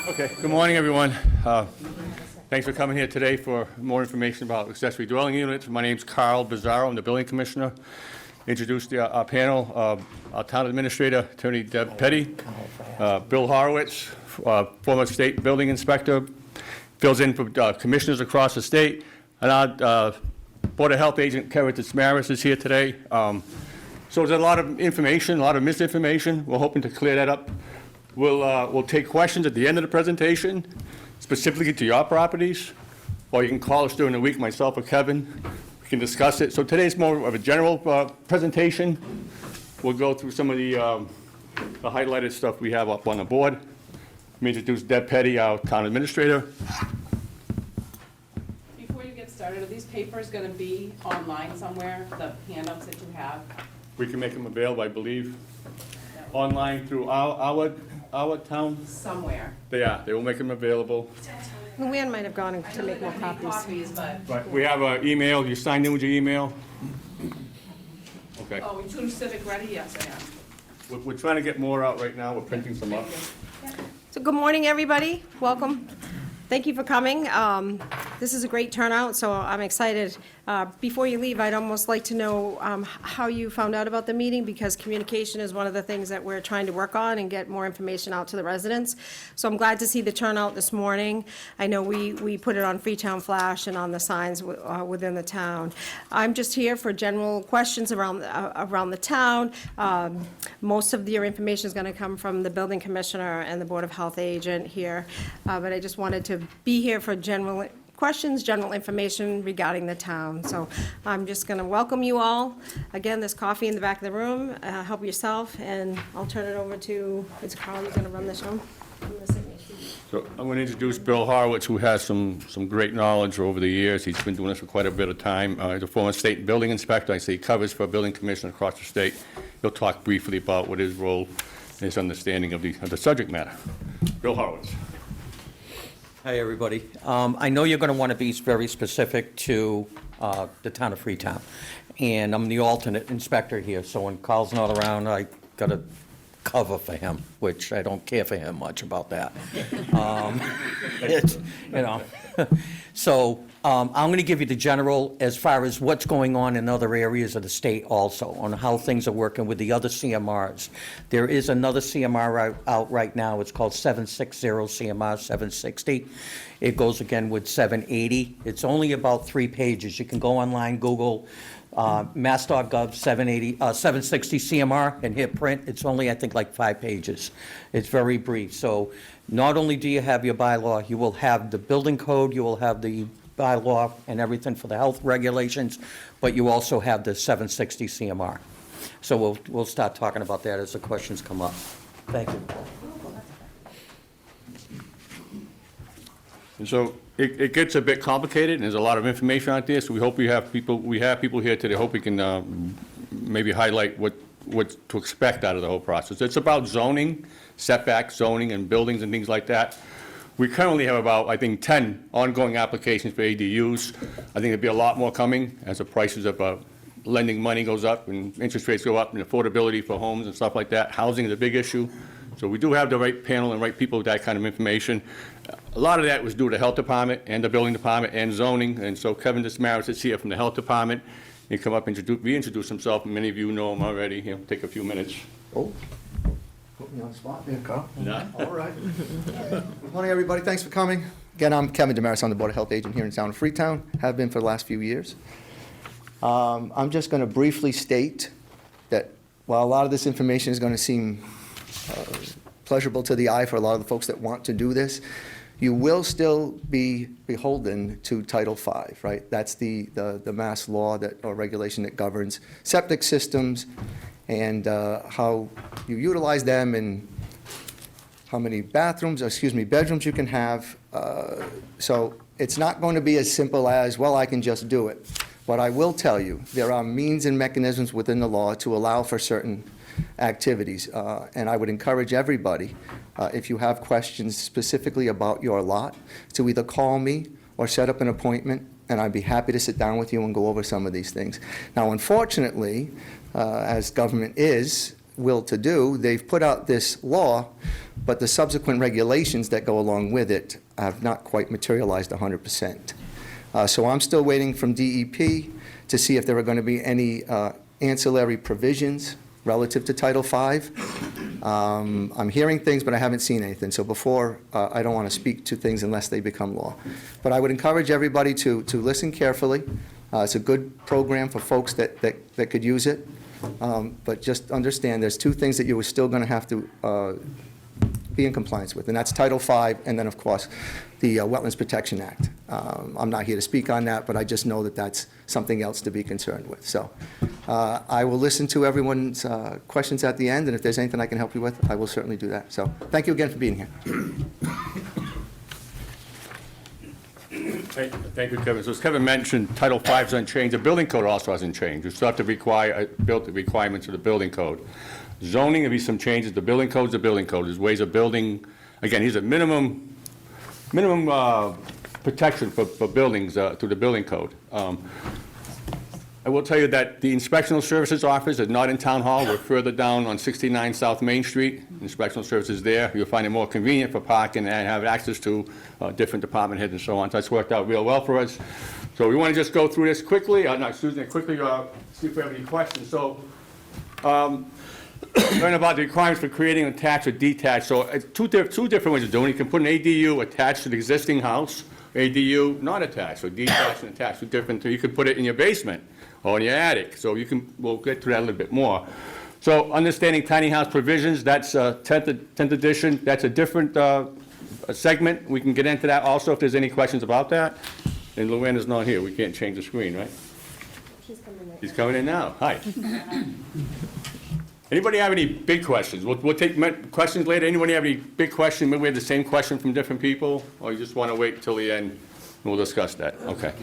Okay, good morning, everyone. Thanks for coming here today for more information about accessory dwelling units. My name's Carl Bizzarro. I'm the building commissioner. Introduce our panel, our town administrator, Attorney Deb Petty, Bill Horowitz, former state building inspector, fills in for commissioners across the state, and our Board of Health agent, Kara Tismaris, is here today. So there's a lot of information, a lot of misinformation. We're hoping to clear that up. We'll take questions at the end of the presentation, specifically to your properties, or you can call us during the week, myself or Kevin. We can discuss it. So today's more of a general presentation. We'll go through some of the highlighted stuff we have up on the board. Let me introduce Deb Petty, our town administrator. Before you get started, are these papers going to be online somewhere, the handouts that you have? We can make them available, I believe, online through our town. Somewhere. They are. They will make them available. Luann might have gone to make more I know they're copies. but, Right. We have an email. You signed in with your email? Okay. oh, Tune Civic ready? Yes, I am. We're trying to get more out right now. We're printing some up. So good morning, everybody. Welcome. Thank you for coming. This is a great turnout, so I'm excited. Before you leave, I'd almost like to know how you found out about the meeting, because communication is one of the things that we're trying to work on and get more information out to the residents. So I'm glad to see the turnout this morning. I know we put it on Freetown Flash and on the signs within the town. I'm just here for general questions around the town. Most of your information is going to come from the building commissioner and the Board of Health agent here, but I just wanted to be here for general questions, general information regarding the town. So I'm just going to welcome you all. Again, there's coffee in the back of the room. Help yourself, and I'll turn it over to, it's Carl who's going to run the show. So I'm going to introduce Bill Horowitz, who has some great knowledge over the years. He's been doing this for quite a bit of time. He's a former state building inspector. I say he covers for a building commissioner across the state. He'll talk briefly about what his role and his understanding of the subject matter. Bill Horowitz. Hi, everybody. I know you're going to want to be very specific to the town of Freetown, and I'm the alternate inspector here, so when Carl's not around, I got to cover for him, which I don't care for him much about that. So I'm going to give you the general as far as what's going on in other areas of the state also, on how things are working with the other CMRs. There is another CMR out right now. It's called 760 CMR 760. It goes again with 780. It's only about 3 pages. You can go online, Google mass.gov 760 CMR and hit print. It's only, I think, like 5 pages. It's very brief. So not only do you have your bylaw, you will have the building code, you will have the bylaw and everything for the health regulations, but you also have the 760 CMR. So we'll start talking about that as the questions come up. Thank you. And so it gets a bit complicated, and there's a lot of information out there, so we hope we have people here today. Hope we can maybe highlight what to expect out of the whole process. It's about zoning, setback zoning, and buildings and things like that. We currently have about, I think, 10 ongoing applications for ADUs. I think there'll be a lot more coming as the prices of lending money goes up and interest rates go up and affordability for homes and stuff like that. Housing is a big issue. So we do have the right panel and right people with that kind of information. A lot of that was due to the health department and the building department and zoning. And so Kevin Dismaris is here from the health department. He'll come up and reintroduce himself. Many of you know him already. He'll take a few minutes. Oh, put me on the spot there, Carl. No. All right. Good morning, everybody. Thanks for coming. Again, I'm Kevin Damaris. I'm the Board of Health agent here in town of Freetown. Have been for the last few years. I'm just going to briefly state that while a lot of this information is going to seem pleasurable to the eye for a lot of the folks that want to do this, you will still be beholden to Title V, right? That's the mass law or regulation that governs septic systems and how you utilize them and how many bedrooms you can have. So it's not going to be as simple as, well, I can just do it. But I will tell you, there are means and mechanisms within the law to allow for certain activities. And I would encourage everybody, if you have questions specifically about your lot, to either call me or set up an appointment, and I'd be happy to sit down with you and go over some of these things. Now, unfortunately, as government is willed to do, they've put out this law but the subsequent regulations that go along with it have not quite materialized 100%. So I'm still waiting from DEP to see if there are going to be any ancillary provisions relative to Title V. I'm hearing things, but I haven't seen anything. So before, I don't want to speak to things unless they become law. But I would encourage everybody to listen carefully. It's a good program for folks that could use it. But just understand, there's two things that you are still going to have to be in compliance with, and that's Title V, and then, of course, the Wetlands Protection Act. I'm not here to speak on that, but I just know that that's something else to be concerned with. So I will listen to everyone's questions at the end, and if there's anything I can help you with, I will certainly do that. So thank you again for being here. Thank you, Kevin. So as Kevin mentioned, Title V hasn't changed. The building code also hasn't changed. You still have to build the requirements of the building code. Zoning, there'll be some changes. The building code's the building code. There's ways of building. Again, here's a minimum protection for buildings through the building code. I will tell you that the Inspectional Services Office is not in Town Hall. We're further down on 69 South Main Street. Inspectional Services there. You'll find it more convenient for parking and have access to different department heads and so on. So that's worked out real well for us. So we want to just go through this quickly. See if we have any questions. So learn about the requirements for creating an attached or detached. So two different ways of doing it. You can put an ADU attached to the existing house, ADU not attached, so detached and attached, two different. You could put it in your basement or in your attic. So we'll get to that a little bit more. So understanding tiny house provisions, that's 10th edition. That's a different segment. We can get into that also if there's any questions about that. And Luanna's not here. We can't change the screen, right? She's coming in now. Hi. Anybody have any big questions? We'll take questions later. Anybody have any big questions? Maybe we have the same question from different people? Or you just want to wait till the end and we'll discuss that? Okay.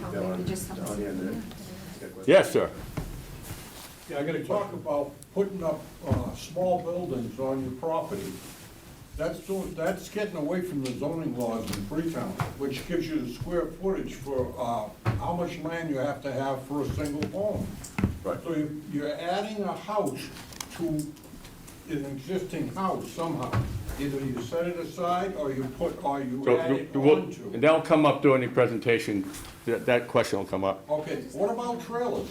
Yes, sir. Yeah, I'm gonna talk about putting up, small buildings on your property. That's getting away from the zoning laws in Freetown, which gives you the square footage for, how much land you have to have for a single home. Right. So you're adding a house to an existing house somehow. Either you set it aside or you add it onto. And that'll come up during the presentation. That question will come up. Okay, what about trailers?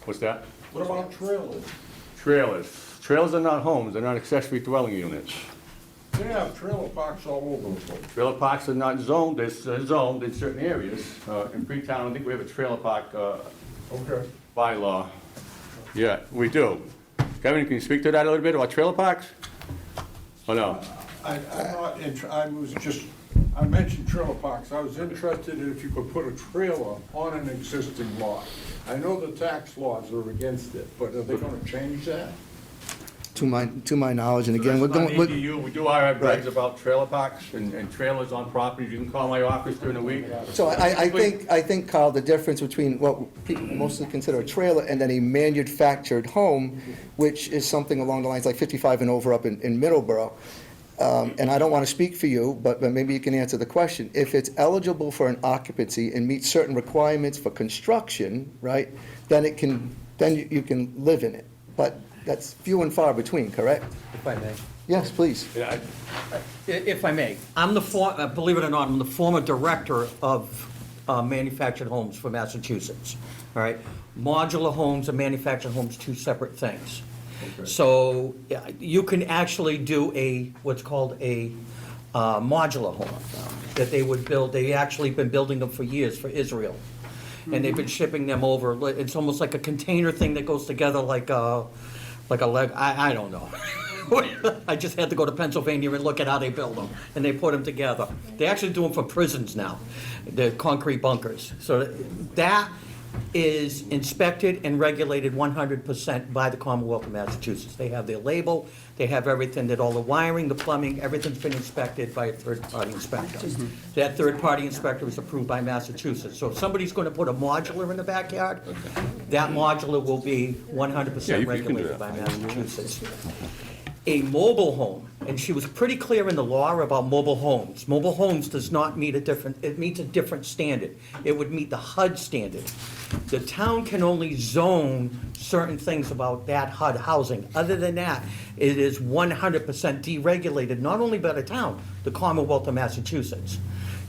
What's that? What about trailers? Trailers. Trailers are not homes. They're not accessory dwelling units. They have trailer parks all over the place. Trailer parks are not zoned. They're zoned in certain areas. In Freetown, I think we have a trailer park Okay. bylaw. Yeah, we do. Kevin, can you speak to that a little bit about trailer parks? Or no? I mentioned trailer parks. I was interested in if you could put a trailer on an existing lot. I know the tax laws are against it, but are they gonna change that? To my knowledge, and again, we're That's going, not ADU. We do have regs Right. about trailer parks and trailers on properties. You can call my office during the week. so I think, Carl, the difference between what people mostly consider a trailer and then a manufactured home, which is something along the lines like 55 and over up in Middleborough, and I don't want to speak for you, but maybe you can answer the question. If it's eligible for an occupancy and meets certain requirements for construction, right, then you can live in it. But that's few and far between, correct? If I may. Yes, please. Yeah, If I may, believe it or not, I'm the former director of manufactured homes for Massachusetts, all right? Modular homes and manufactured homes, two separate things. So yeah, you can actually do what's called a modular home that they would build. They've actually been building them for years for Israel. And they've been shipping them over. It's almost like a container thing that goes together like a leg. I don't know. I just had to go to Pennsylvania and look at how they build them, and they put them together. They actually do them for prisons now, the concrete bunkers. So that is inspected and regulated 100% by the Commonwealth of Massachusetts. They have their label, they have everything, that all the wiring, the plumbing, everything's been inspected by a third-party inspector. That third-party inspector is approved by Massachusetts. So if somebody's gonna put a modular in the backyard, that modular will be 100% Yeah, you can do regulated that. by Massachusetts. a mobile home, and she was pretty clear in the law about mobile homes. Mobile homes does not meet it meets a different standard. It would meet the HUD standard. The town can only zone certain things about that HUD housing. Other than that, it is 100% deregulated, not only by the town, the Commonwealth of Massachusetts.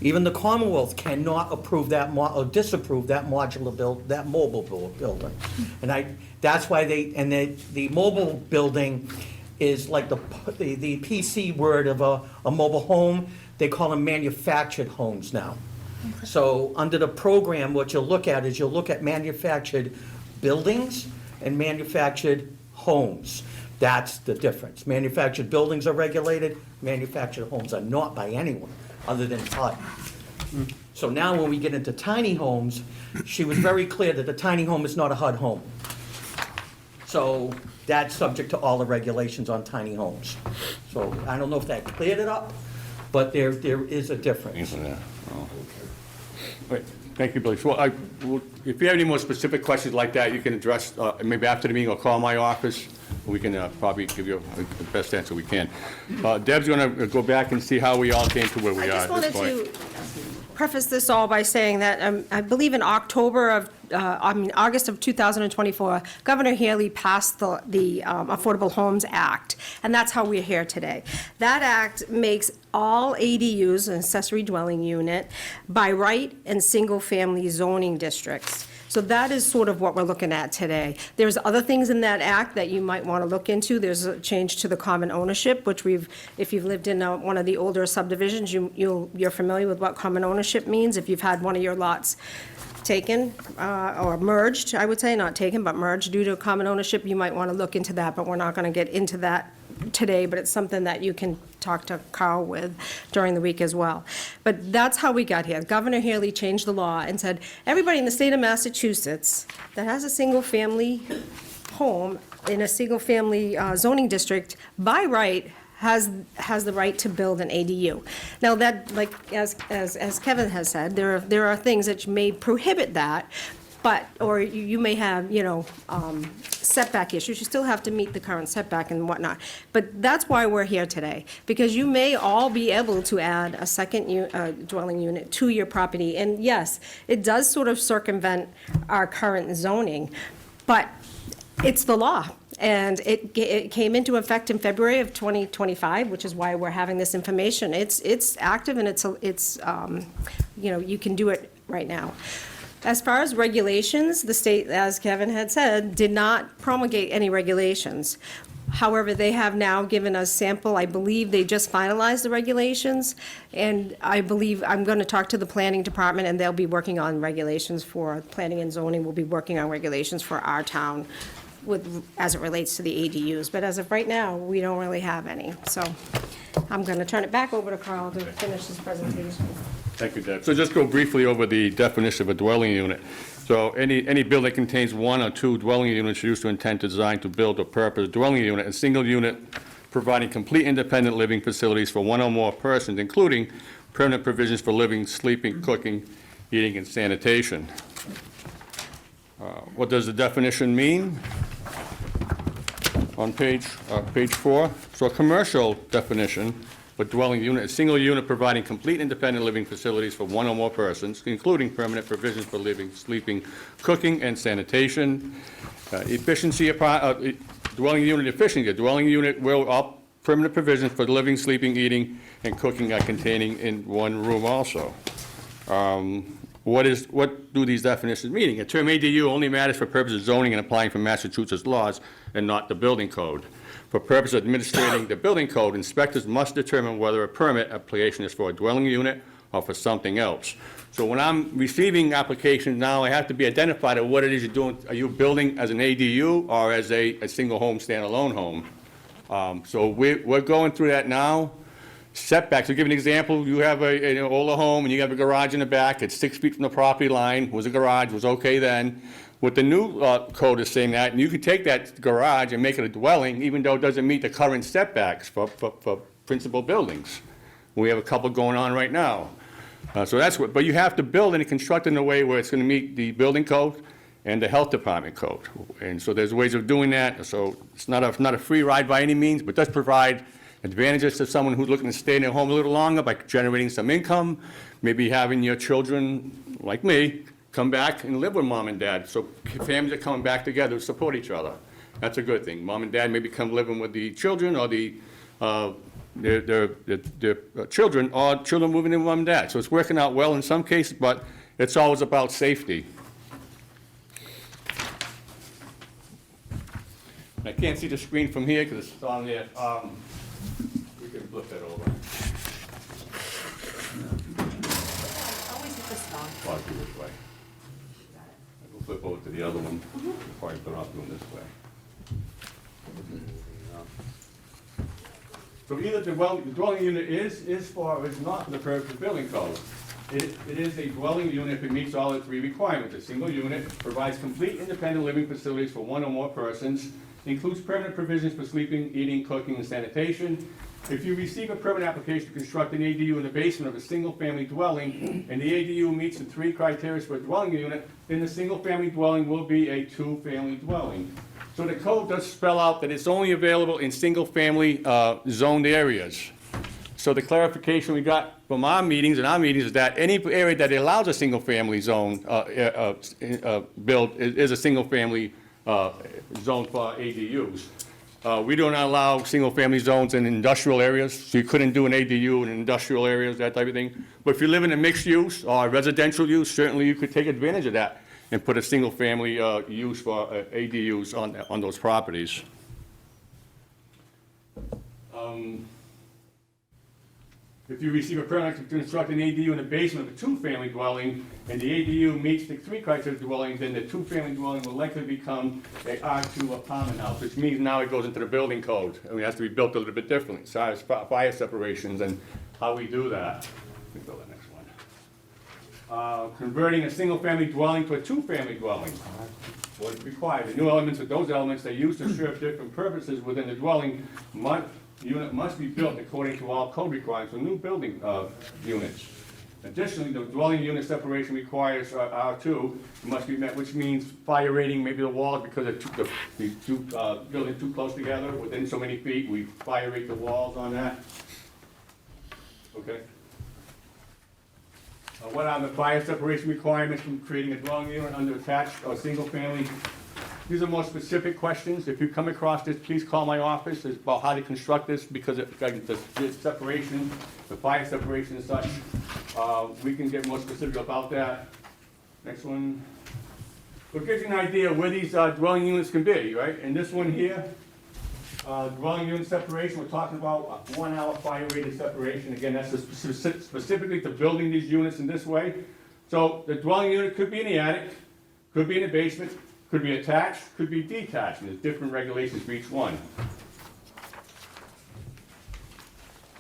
Even the Commonwealth cannot approve that or disapprove that that mobile building. And that's why the mobile building is like the PC word of a mobile home. They call them manufactured homes now. So under the program, what you'll look at is you'll look at manufactured buildings and manufactured homes. That's the difference. Manufactured buildings are regulated, manufactured homes are not by anyone other than HUD. So now when we get into tiny homes, she was very clear that the tiny home is not a HUD home. So that's subject to all the regulations on tiny homes. So I don't know if that cleared it up, but there is a difference. Wait, thank you, Billy. So if you have any more specific questions like that, you can address, maybe after the meeting, or call my office. We can probably give you the best answer we can. Deb's going to go back and see how we all came to where we are I at just this wanted point. to preface this all by saying that I believe in August of 2024, Governor Haley passed the Affordable Homes Act, and that's how we're here today. That act makes all ADUs, an accessory dwelling unit, by right and single-family zoning districts. So that is sort of what we're looking at today. There's other things in that act that you might want to look into. There's a change to the common ownership, which if you've lived in one of the older subdivisions, you're familiar with what common ownership means. If you've had one of your lots taken, or merged, I would say, not taken, but merged due to common ownership, you might want to look into that, but we're not going to get into that today, but it's something that you can talk to Carl with during the week as well. But that's how we got here. Governor Haley changed the law and said, everybody in the state of Massachusetts that has a single-family home in a single-family zoning district, by right, has the right to build an ADU. Now, that, like, as Kevin has said, there are things that may prohibit that, but, or you may have, setback issues. You still have to meet the current setback and whatnot. But that's why we're here today, because you may all be able to add a second dwelling unit to your property. And yes, it does sort of circumvent our current zoning, but it's the law. And it came into effect in February of 2025, which is why we're having this information. It's active, and it's you can do it right now. As far as regulations, the state, as Kevin had said, did not promulgate any regulations. However, they have now given us sample. I believe they just finalized the regulations, and I believe I'm going to talk to the planning department, and they'll be working on regulations for planning and zoning. Will be working on regulations for our town as it relates to the ADUs. But as of right now, we don't really have any. So I'm going to turn it back over to Carl to finish his presentation. Thank you, Deb. So just go briefly over the definition of a dwelling unit. So any building that contains one or two dwelling units used to intent to design to build or purpose a dwelling unit, a single unit providing complete independent living facilities for one or more persons, including permanent provisions for living, sleeping, cooking, eating, and sanitation. What does the definition mean? On page 4. So a commercial definition for dwelling unit, a single unit providing complete independent living facilities for one or more persons, including permanent provisions for living, sleeping, cooking, and sanitation. Efficiency, dwelling unit efficiency, a dwelling unit where all permanent provisions for living, sleeping, eating, and cooking are containing in one room also. What do these definitions mean? A term ADU only matters for purposes of zoning and applying for Massachusetts laws and not the building code. For purposes of administrating the building code, inspectors must determine whether a permit application is for a dwelling unit or for something else. So when I'm receiving applications now, I have to be identified at what it is you're doing. Are you building as an ADU or as a single home, standalone home? So we're going through that now. Setbacks, to give an example, you have an older home and you have a garage in the back, it's 6 feet from the property line, was a garage, was okay then. What the new code is saying that, and you can take that garage and make it a dwelling, even though it doesn't meet the current setbacks for principal buildings. We have a couple going on right now. So that's what, but you have to build and construct in a way where it's going to meet the building code and the health department code. And so there's ways of doing that. So it's not a free ride by any means, but does provide advantages to someone who's looking to stay in their home a little longer by generating some income, maybe having your children, like me, come back and live with mom and dad. So families are coming back together to support each other. That's a good thing. Mom and dad maybe come living with the children or their children, or children moving in with mom and dad. So it's working out well in some cases, but it's always about safety. I can't see the screen from here because it's on there. We can flip that over. Always hit this one. I'll do this way. We'll flip over to the other one. Probably better off doing this way. So either the dwelling unit is for or is not for the purpose of the building code. It is a dwelling unit if it meets all the three requirements. A single unit provides complete independent living facilities for one or more persons, includes permanent provisions for sleeping, eating, cooking, and sanitation. If you receive a permit application to construct an ADU in the basement of a single-family dwelling, and the ADU meets the three criteria for a dwelling unit, then the single-family dwelling will be a two-family dwelling. So the code does spell out that it's only available in single-family zoned areas. So the clarification we got from our meetings is that any area that allows a single-family zone build is a single-family zone for ADUs. We don't allow single-family zones in industrial areas, so you couldn't do an ADU in industrial areas, that type of thing. But if you live in a mixed use or residential use, certainly you could take advantage of that and put a single-family use for ADUs on those properties. If you receive a permit to construct an ADU in the basement of a two-family dwelling, and the ADU meets the three criteria of dwelling, then the two-family dwelling will likely become a R2 apartment house, which means now it goes into the building code. I mean, it has to be built a little bit differently, so as fire separations and how we do that. Let me go to the next one. Converting a single-family dwelling to a two-family dwelling. What is required? The new elements of those elements they use to serve different purposes within the dwelling unit must be built according to all code requirements for new building units. Additionally, the dwelling unit separation requires R2 must be met, which means fire rating, maybe the walls, because the two buildings too close together, within so many feet, we fire rate the walls on that. Okay. What are the fire separation requirements from creating a dwelling unit under attached or single family? These are more specific questions. If you come across this, please call my office. It's about how to construct this, because the separation, the fire separation and such, we can get more specific about that. Next one. So it gives you an idea of where these dwelling units can be, right? And this one here, dwelling unit separation, we're talking about 1 hour fire rated separation. Again, that's specifically to building these units in this way. So the dwelling unit could be in the attic, could be in the basement, could be attached, could be detached, and there's different regulations for each one.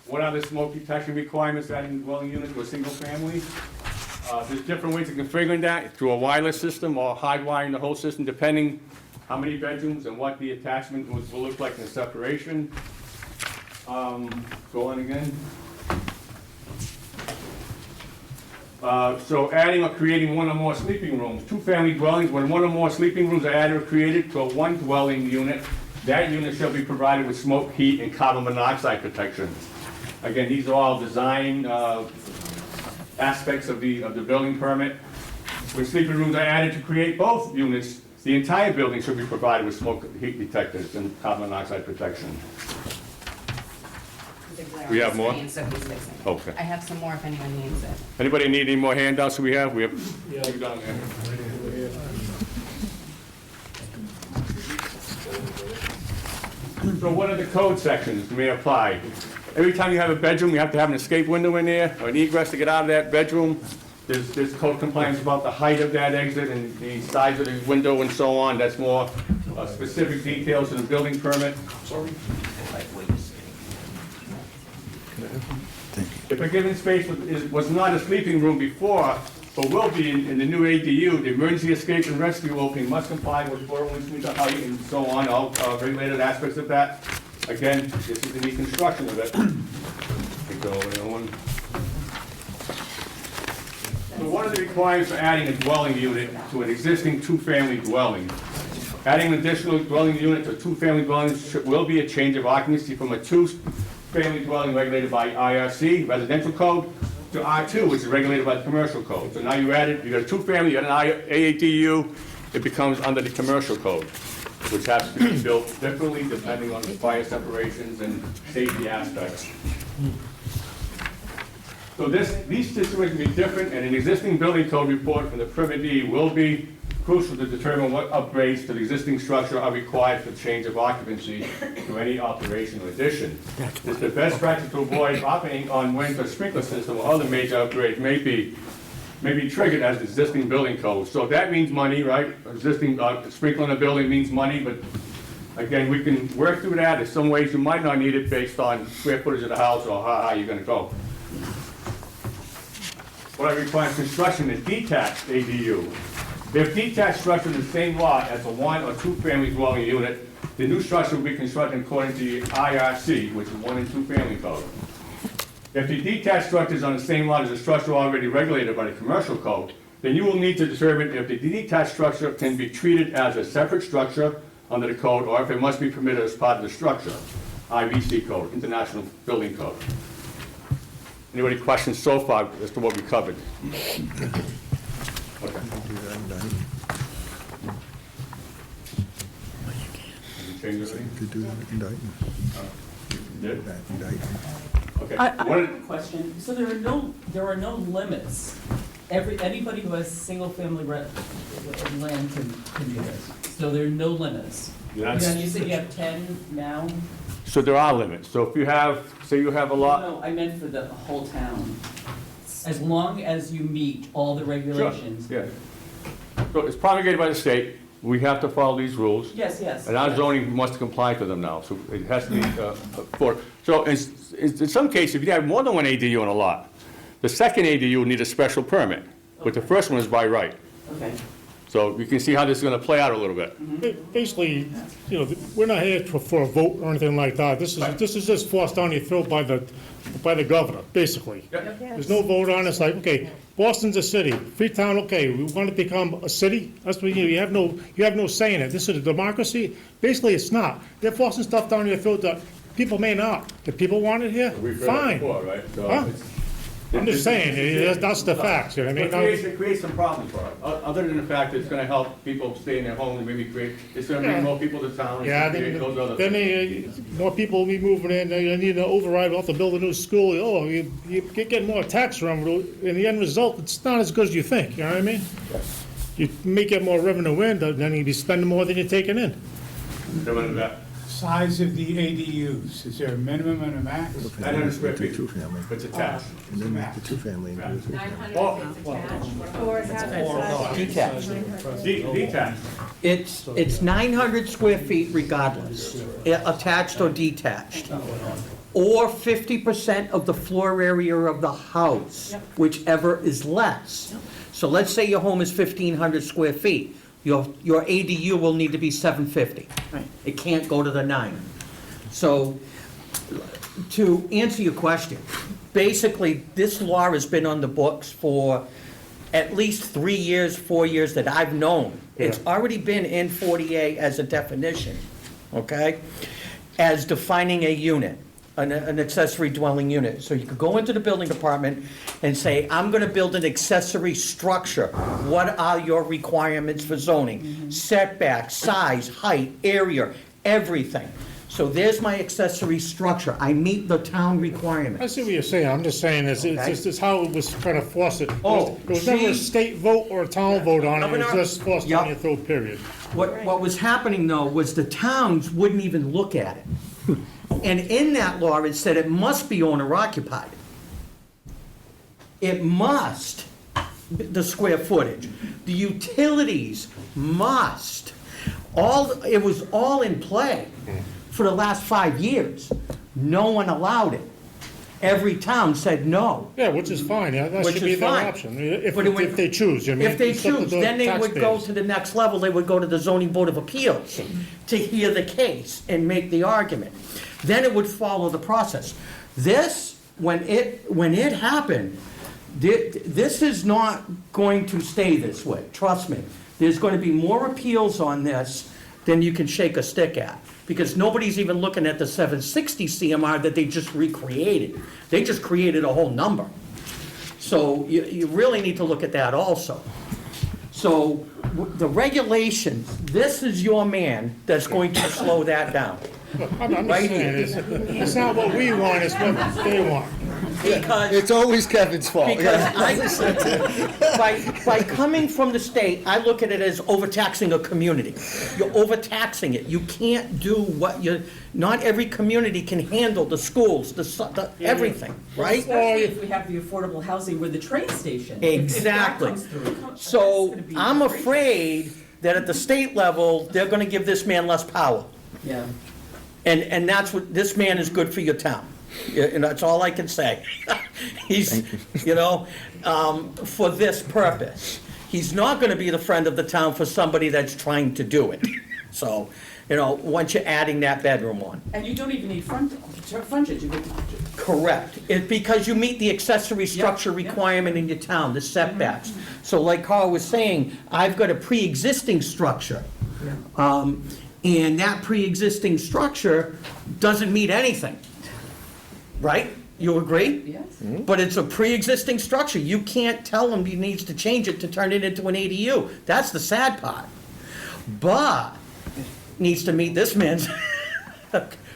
What are the smoke detection requirements for adding dwelling unit to a single family? There's different ways of configuring that, through a wireless system or hardwiring the whole system, depending how many bedrooms and what the attachment will look like in the separation. Go on again. So adding or creating one or more sleeping rooms. Two-family dwellings, when one or more sleeping rooms are added or created to a one dwelling unit, that unit shall be provided with smoke, heat, and carbon monoxide protection. Again, these are all design aspects of the building permit. When sleeping rooms are added to create both units, the entire building should be provided with smoke, heat detectors, and carbon monoxide protection. We have more? So he's fixing. Okay. I have some more if anyone needs it. Anybody need any more handouts we have? We have, down there. So what are the code sections that may apply? Every time you have a bedroom, you have to have an escape window in there, or an egress to get out of that bedroom. There's code compliance about the height of that exit and the size of the window and so on. That's more specific details in the building permit. Sorry. If a given space was not a sleeping room before, but will be in the new ADU, the emergency escape and rescue opening must comply with 401 height and so on, all regulated aspects of that. Again, this is the reconstruction of it. We go over that one. So one of the requirements for adding a dwelling unit to an existing two-family dwelling, adding an additional dwelling unit to a two-family dwelling will be a change of occupancy from a two-family dwelling regulated by IRC, residential code, to R2, which is regulated by the commercial code. So now you got a two-family, you got an AADU, it becomes under the commercial code, which has to be built differently depending on the fire separations and safety aspects. So these situations will be different, and an existing building code report from the permittee will be crucial to determine what upgrades to the existing structure are required for change of occupancy to any alteration or addition. It's the best practice to avoid operating on when the sprinkler system or other major upgrades may be triggered as the existing building code. So that means money, right? Existing sprinkler in a building means money, but again, we can work through that. There's some ways you might not need it based on square footage of the house or how high you're gonna go. What I require construction is detached ADU. If detached structure in the same lot as a one or two family dwelling unit, the new structure will be constructed according to the IRC, which is one and two family code. If the detached structure is on the same lot as a structure already regulated by the commercial code, then you will need to determine if the detached structure can be treated as a separate structure under the code, or if it must be permitted as part of the structure, IBC code, International Building Code. Anybody questions so far as to what we covered? Okay. Change anything? To do that indictment. Did? That indictment. Okay. I What have did- a question. So there are no limits. Anybody who has single-family land can do this. So there are no limits. That's- And you said you have 10 now? So there are limits. So if you have, say you have a lot. No, I meant for the whole town. As long as you meet all the regulations. Sure, yeah. So it's promulgated by the state. We have to follow these rules. Yes, yes. And our yes. zoning must comply to them now, so it has to be, for, so in some cases, if you have more than one ADU on a lot, the second ADU will need a special permit, but the first one is by right. Okay. So you can see how this is gonna play out a little bit. Basically, you know, we're not here for a vote or anything like that. This is just forced down your throat by the governor, basically. There's no vote on it. It's like, okay, Boston's a city. Freetown, okay, we want to become a city. That's what you have no say in it. This is a democracy. Basically, it's not. They're forcing stuff down your throat that people may not. If people want it here, We've heard that fine. before, right? So Huh? it's- I'm just saying, that's the facts, you know what I mean? It creates some problems for us, other than the fact that it's gonna help people stay in their homes and maybe it's gonna bring more people to town Yeah, and create those other then things. more people will be moving in, they need to override, we'll have to build a new school, oh, you get more tax revenue, in the end result, it's not as good as you think, you know what I mean? You may get more revenue in, then you'd be spending more than you're taking in. Coming to that. Size of the ADUs, is there a minimum and a max? 900 square feet. Two-family. It's attached. And then make the two-family into a three-family. 900 if it's attached. Or is that Detached. Detached. It's 900 square feet regardless, attached or detached. Or 50% of the floor area of the house, whichever is less. So let's say your home is 1,500 square feet. Your ADU will need to be 750. It can't go to the 9. So, to answer your question, basically, this law has been on the books for at least 3 years, 4 years that I've known. It's already been in 40A as a definition, okay? As defining a unit, an accessory dwelling unit. So you could go into the building department and say, I'm gonna build an accessory structure. What are your requirements for zoning? Setback, size, height, area, everything. So there's my accessory structure. I meet the town I requirements. see what you're saying, I'm just saying, it's how it was trying to force it. Oh, It was never a see. state vote or a town vote on it, it was Governor- just forced down Yup. your throat, period. What was happening, though, was the towns wouldn't even look at it. And in that law, it said it must be owner occupied. It must, the square footage. The utilities must. It was all in play for the last 5 years. No one allowed it. Every town said no. Yeah, which is fine, yeah, that Which should be is their fine. option, if But it would- if they choose, you know what I If mean? they It's up to choose, the then they would go taxpayers. to the next level, they would go to the zoning board of appeals to hear the case and make the argument. Then it would follow the process. This, when it happened, This is not going to stay this way, trust me. There's going to be more appeals on this than you can shake a stick at, because nobody's even looking at the 760 CMR that they just recreated. They just created a whole number. So you really need to look at that also. So the regulations, this is your man that's going to slow that down. I'm just Right saying, here. it's not what we want, it's what they want. Because It's always Kevin's fault. Because by coming from the state, I look at it as overtaxing a community. You're overtaxing it. You can't do what not every community can handle, the schools, everything, right? Especially if we have the affordable housing with the train station. Exactly. If that comes through, that's So gonna be I'm great. afraid that at the state level, they're gonna give this man less power. Yeah. And that's what, this man is good for your town. And that's all I can say. He's, for this purpose. He's not gonna be the friend of the town for somebody that's trying to do it. So, once you're adding that bedroom on. And you don't even need frontage, you could, Correct. It's because you meet the accessory structure yeah. requirement in your town, the setbacks. So like Carl was saying, I've got a pre-existing structure. And that pre-existing structure doesn't meet anything, right? You agree? yes. But it's a pre-existing structure. You can't tell him he needs to change it to turn it into an ADU. That's the sad part. But needs to meet this man's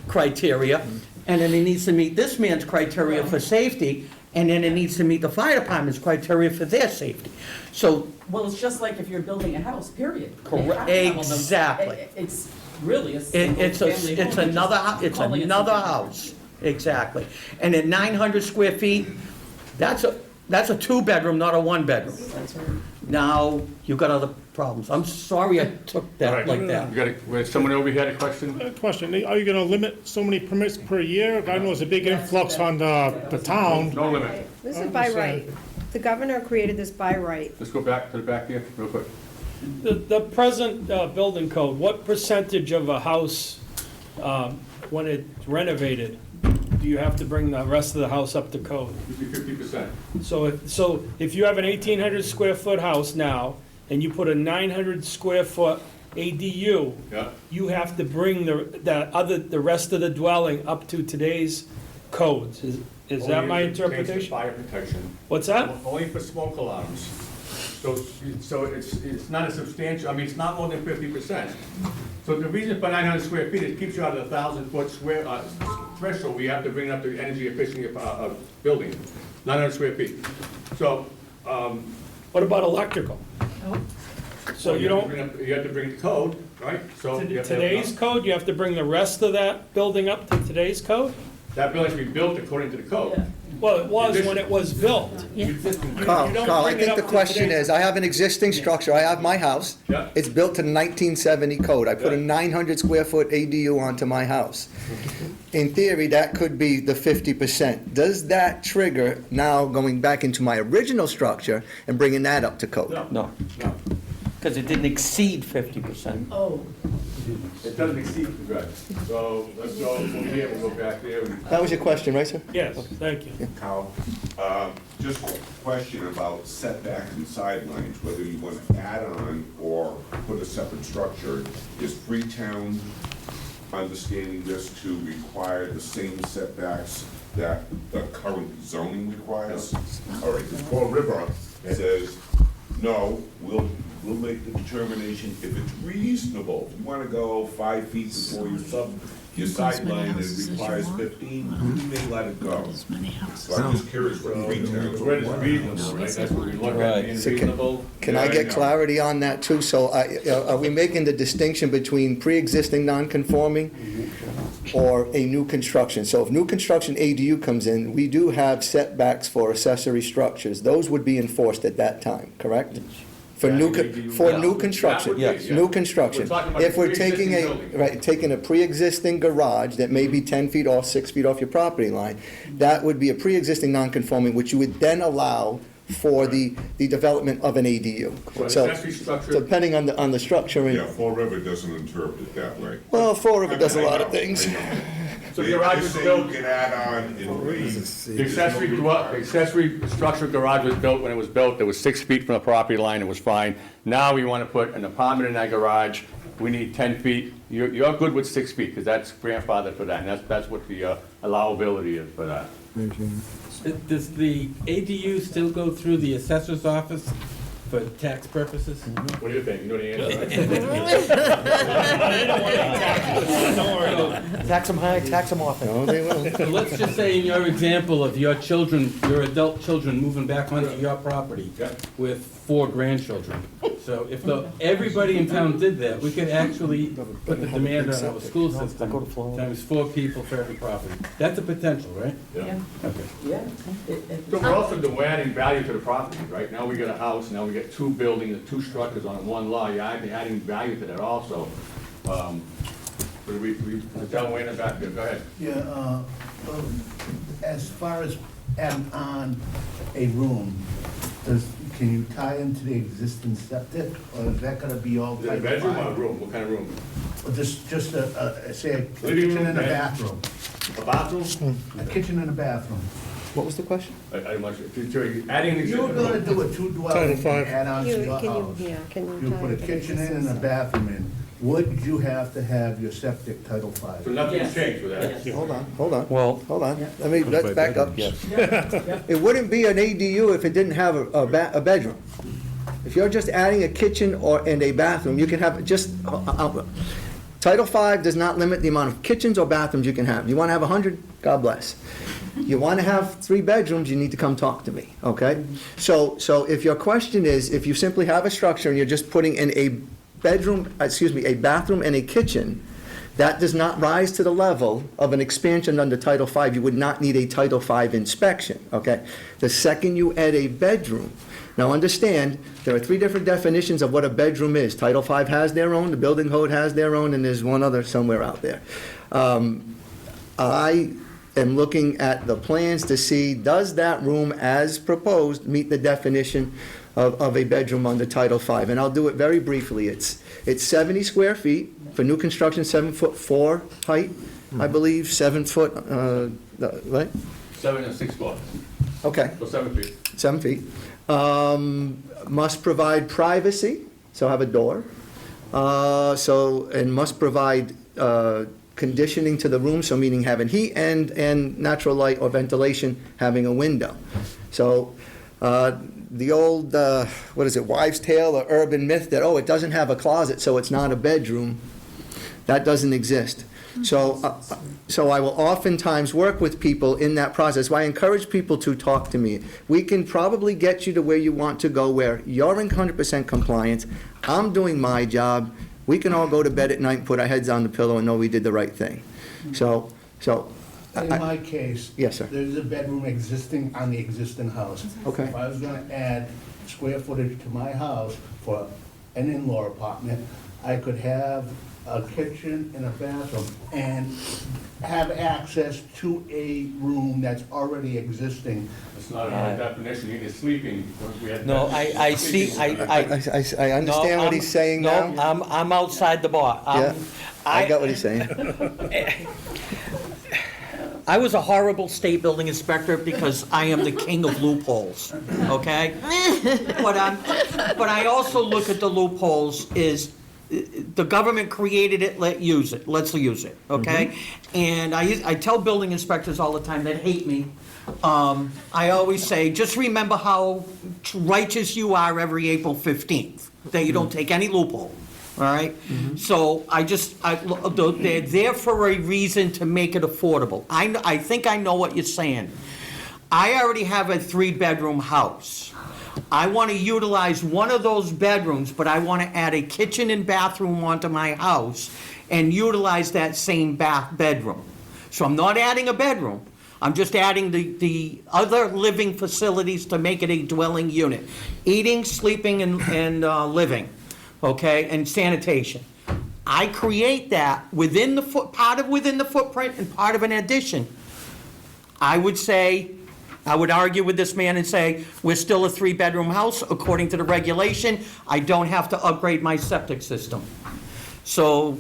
criteria, and then it needs to meet this man's criteria for safety, and then it needs to meet the fire department's criteria for their safety. So, Well, it's just like if you're building a house, period. You Correct. have to have all those- Exactly. It's really a it's single-family home. it's another, it's Calling it another something house, exactly. And at 900 square feet, that's a two-bedroom, not a one-bedroom. different. That's right. Now, you've got other problems. I'm sorry I took All that right. like that. You got someone over here had a question? Question, are you gonna limit so many permits per year? I know there's a big influx on the town. No limit. This is by right. The governor created this by right. Let's go back to the back here, real quick. The present building code, what percentage of a house, when it's renovated, do you have to bring the rest of the house up to code? Usually 50%. So if you have an 1,800 square foot house now, and you put a 900 square foot ADU, Yeah. you have to bring the rest of the dwelling up to today's codes. Is that my Only if it pertains to interpretation? Fire protection. What's that? Only for smoke alarms. So it's not a substantial, it's not more than 50%. So the reason for 900 square feet, it keeps you out of the 1,000-foot square threshold, we have to bring up the energy efficiency of building, 900 square feet. So, What about electrical? So you don't, You have to bring it to code, right? So you have to have- today's code, you have to bring the rest of that building up to today's code? That building should be built according to the code. Well, it was when it was built. Carl, You don't I bring it think the up to question today's- is, I have an existing structure, I have my house. Yeah. It's built to the 1970 code. I put a Yeah. 900 square foot ADU onto my house. In theory, that could be the 50%. Does that trigger now going back into my original structure and bringing that up to code? No, No, no. because it didn't exceed 50%. Oh, It doesn't exceed the right. So let's go from here, we'll go back there. That was your question, right, sir? Yes, thank you. Carl, just a question about setbacks and sidelines, whether you want to add on or put a separate structure. Is Freetown understanding this to require the same setbacks that the current zoning requires? All right, the Fall River says, no, we'll make the determination if it's reasonable. If you want to go 5 feet before your sideline and it requires 15, we may let it go. So I'm just curious what Freetown. Where is reasonable, right? That's what we look at, Right. being So reasonable. Can I Yeah, I get know. clarity on that too? So are we making the distinction between pre-existing non-conforming or a new construction? So if new construction ADU comes in, we do have setbacks for accessory structures. Those would be enforced at that time, correct? For new, for new construction, That would be, yeah. new construction. We're talking about If we're the taking pre-existing building. right, taking a pre-existing garage that may be 10 feet off, 6 feet off your property line, that would be a pre-existing non-conforming, which you would then allow for the development of an ADU. So So, accessory structure- so depending on the structure, Yeah, and, Fall River doesn't interpret it that way. well, Fall River does a lot of things. So the garage was Just say built, you can add on and the accessory structure garage was built, when it was built, it was 6 feet from the property line, it was fine. Now we want to put an apartment in that garage, we need 10 feet. You're good with 6 feet, because that's grandfathered for that, and that's what the allowability is for that. Does the ADU still go through the assessor's office for tax purposes? What do you think? You know the answer, right? Tax them high, tax them often. No, they will. So let's just say in your example of your children, your adult children moving back onto your property Yeah. with 4 grandchildren. So if everybody in town did that, we could actually put the demand on our school system times 4 people for every property. That's a potential, right? Yeah. Okay. Yeah. So we're also adding value to the property, right? Now we got a house, now we got 2 buildings, 2 structures on one lot, you're adding value to that also. Tell Wayne about it, go ahead. Yeah, as far as adding on a room, can you tie into the existing septic, or is that gonna be all? Is it a bedroom or a room? What kind of room? Or just say a Living kitchen room, and a bed. bathroom, A bathroom? a kitchen and a bathroom. What was the question? I much, so you're adding an You were existing gonna room. do a 2 dwelling and Title V. add on to your house. You put a kitchen in and a bathroom in, would you have to have your septic Title So V? nothing's Yes. changed with that? Yes. Hold on. Well- Hold on. Let's back up. Yes. It wouldn't be an ADU if it didn't have a bedroom. If you're just adding a kitchen and a bathroom, you can have just, Title V does not limit the amount of kitchens or bathrooms you can have. You want to have 100, God bless. You want to have 3 bedrooms, you need to come talk to me, okay? So if your question is, if you simply have a structure and you're just putting in a bathroom and a kitchen, that does not rise to the level of an expansion under Title V. You would not need a Title V inspection, okay? The second you add a bedroom, now understand, there are 3 different definitions of what a bedroom is. Title V has their own, the building code has their own, and there's one other somewhere out there. I am looking at the plans to see, does that room as proposed meet the definition of a bedroom under Title V? And I'll do it very briefly. It's 70 square feet for new construction, 7'4" height, I believe, 7 foot, right? 7 and 6 floors, Okay, so 7 feet. 7 feet. Must provide privacy, so have a door. And must provide conditioning to the room, so meaning having heat and natural light or ventilation, having a window. So the old, wives' tale or urban myth that, it doesn't have a closet, so it's not a bedroom, that doesn't exist. So I will oftentimes work with people in that process. Why I encourage people to talk to me. We can probably get you to where you want to go, where you're in 100% compliance, I'm doing my job, we can all go to bed at night and put our heads on the pillow and know we did the right thing. So. In my case. Yes, sir. There's a bedroom existing on the existing house. Okay. If I was gonna add square footage to my house for an in-law apartment, I could have a kitchen and a bathroom and have access to a room that's already existing. It's not a definition, you need sleeping. We had No, I see, I understand what he's saying now. No, I'm outside the bar. Yeah, I got what he's saying. I was a horrible state building inspector because I am the king of loopholes, okay? But I also look at the loopholes is, the government created it, let's use it, okay? And I tell building inspectors all the time that hate me, I always say, just remember how righteous you are every April 15th, that you don't take any loophole. All right? So they're there for a reason to make it affordable. I think I know what you're saying. I already have a 3-bedroom house. I want to utilize one of those bedrooms, but I want to add a kitchen and bathroom onto my house and utilize that same bedroom. So I'm not adding a bedroom. I'm just adding the other living facilities to make it a dwelling unit. Eating, sleeping, and living. Okay, and sanitation. I create that within the part within the footprint and part of an addition. I would argue with this man and say, we're still a 3-bedroom house according to the regulation. I don't have to upgrade my septic system. So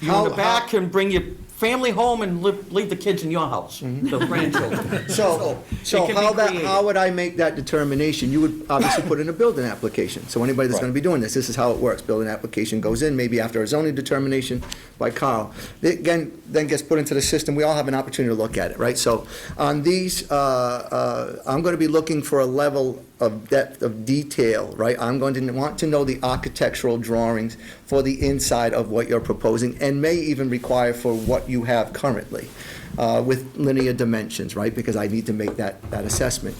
you in the back can bring your family home and leave the kids in your house, the grandchildren. So it can be how would I make that determination? You would obviously put in a building application. So anybody that's gonna be doing this is how it works. Building application goes in, maybe after a zoning determination by Carl. It then gets put into the system. We all have an opportunity to look at it, right? So on these, I'm gonna be looking for a level of depth of detail, right? I'm going to want to know the architectural drawings for the inside of what you're proposing, and may even require for what you have currently, with linear dimensions, right? Because I need to make that assessment.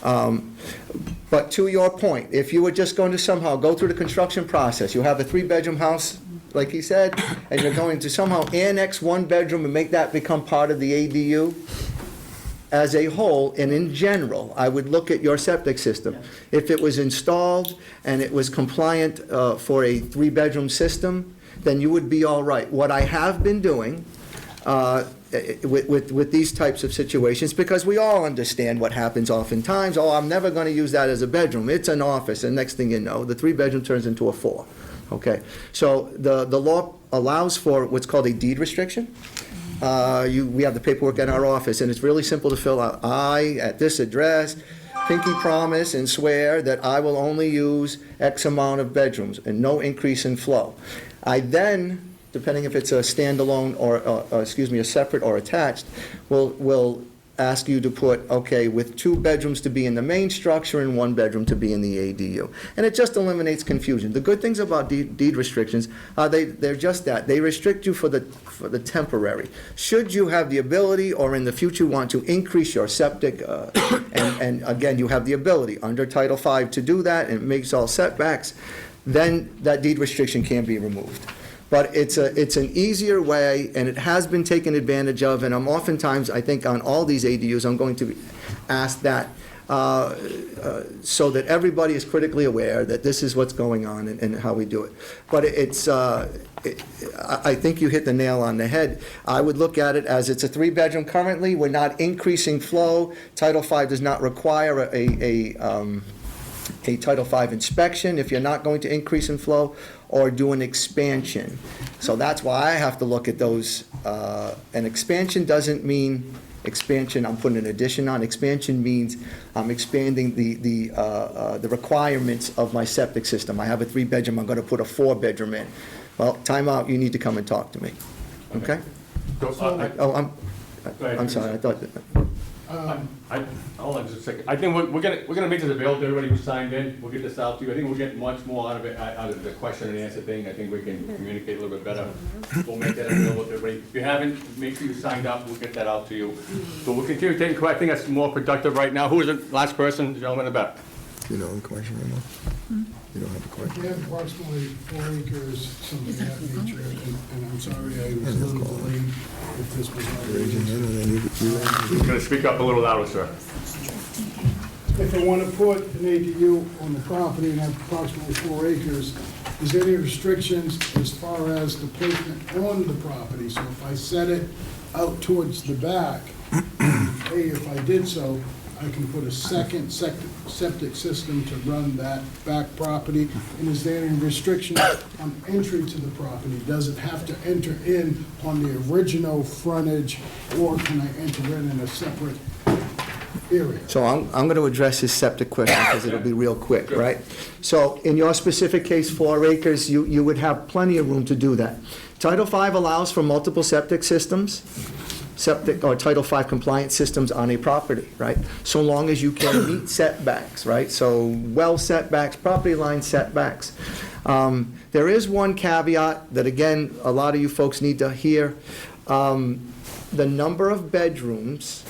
But to your point, if you were just going to somehow go through the construction process, you have a 3-bedroom house, like he said, and you're going to somehow annex 1 bedroom and make that become part of the ADU, as a whole, and in general, I would look at your septic system. If it was installed and it was compliant for a 3-bedroom system, then you would be all right. What I have been doing with these types of situations, because we all understand what happens oftentimes, oh, I'm never going to use that as a bedroom, it's an office, and next thing you know, the 3-bedroom turns into a 4. Okay, so the law allows for what's called a deed restriction. We have the paperwork in our office, and it's really simple to fill out. I, at this address, pinky promise and swear that I will only use X amount of bedrooms and no increase in flow. I then, depending if it's a standalone or, a separate or attached, will ask you to put, okay, with 2 bedrooms to be in the main structure and 1 bedroom to be in the ADU. And it just eliminates confusion. The good things about deed restrictions, they're just that. They restrict you for the temporary. Should you have the ability or in the future want to increase your septic, and again, you have the ability under Title V to do that, and it makes all setbacks, then that deed restriction can be removed. But it's an easier way, and it has been taken advantage of, and I'm oftentimes, I think on all these ADUs, I'm going to ask that, so that everybody is critically aware that this is what's going on and how we do it. But I think you hit the nail on the head. I would look at it as it's a 3-bedroom currently, we're not increasing flow. Title V does not require a Title V inspection if you're not going to increase in flow or do an expansion. So that's why I have to look at those. An expansion doesn't mean expansion, I'm putting an addition on. Expansion means I'm expanding the requirements of my septic system. I have a 3-bedroom, I'm gonna put a 4-bedroom in. Well, time out, you need to come and talk to me, okay? So, I'm sorry, I thought that. Hold on just a second. I think we're gonna make this available to everybody who signed in. We'll get this out to you. I think we'll get much more out of it, out of the question and answer thing. I think we can communicate a little bit better. We'll make that available to everybody. If you haven't, make sure you signed up. We'll get that out to you. So we'll continue taking questions. I think that's more productive right now. Who is the last person? The gentleman in the back. You know, in question anymore? You don't have a question? We have approximately 4 acres, something of that nature, and I'm sorry I was a little delayed if this was not Raise your hand and then you You're gonna speak up a little louder, sir. If I want to put an ADU on the property and have approximately 4 acres, is there any restrictions as far as the placement on the property? So if I set it out towards the back, hey, if I did so, I can put a second septic system to run that back property? And is there any restriction on entry to the property? Does it have to enter in on the original frontage, or can I enter in a separate area? So I'm going to address his septic question because it'll be real quick, right? So in your specific case, 4 acres, you would have plenty of room to do that. Title V allows for multiple septic systems, septic or Title V compliant systems on a property, right? So long as you can meet setbacks, right? So well setbacks, property line setbacks. There is one caveat that, again, a lot of you folks need to hear. The number of bedrooms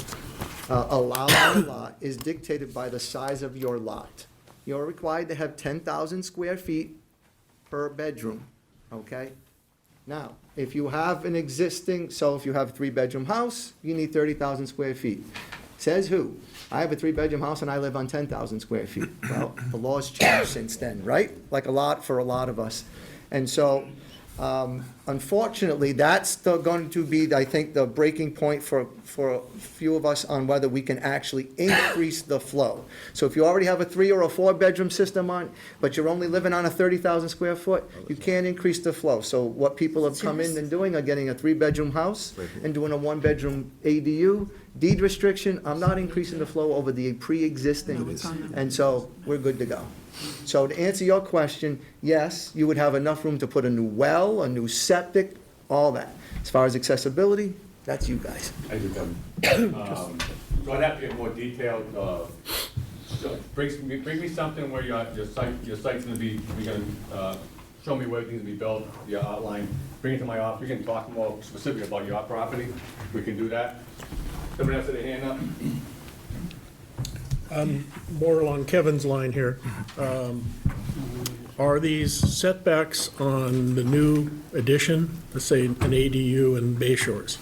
allowed on a lot is dictated by the size of your lot. You're required to have 10,000 square feet per bedroom, okay? Now, if you have an existing, so if you have a 3-bedroom house, you need 30,000 square feet. Says who? I have a 3-bedroom house and I live on 10,000 square feet. Well, the law's changed since then, right? Like for a lot of us. And so Unfortunately, that's going to be, I think, the breaking point for a few of us on whether we can actually increase the flow. So if you already have a 3 or a 4-bedroom system on, but you're only living on a 30,000 square foot, you can't increase the flow. So what people have come in and doing are getting a 3-bedroom house and doing a 1-bedroom ADU. Deed restriction, I'm not increasing the flow over the pre-existing, and so we're good to go. So to answer your question, yes, you would have enough room to put a new well, a new septic, all that. As far as accessibility, that's you guys. As you come. So I'd have to get more detailed, so bring me something where your site's gonna be, you're gonna, show me where things will be built, your outline, bring it to my office, we can talk more specific about your property, we can do that. Somebody else had a hand up? More along Kevin's line here. Are these setbacks on the new addition, let's say an ADU in Bay Shores,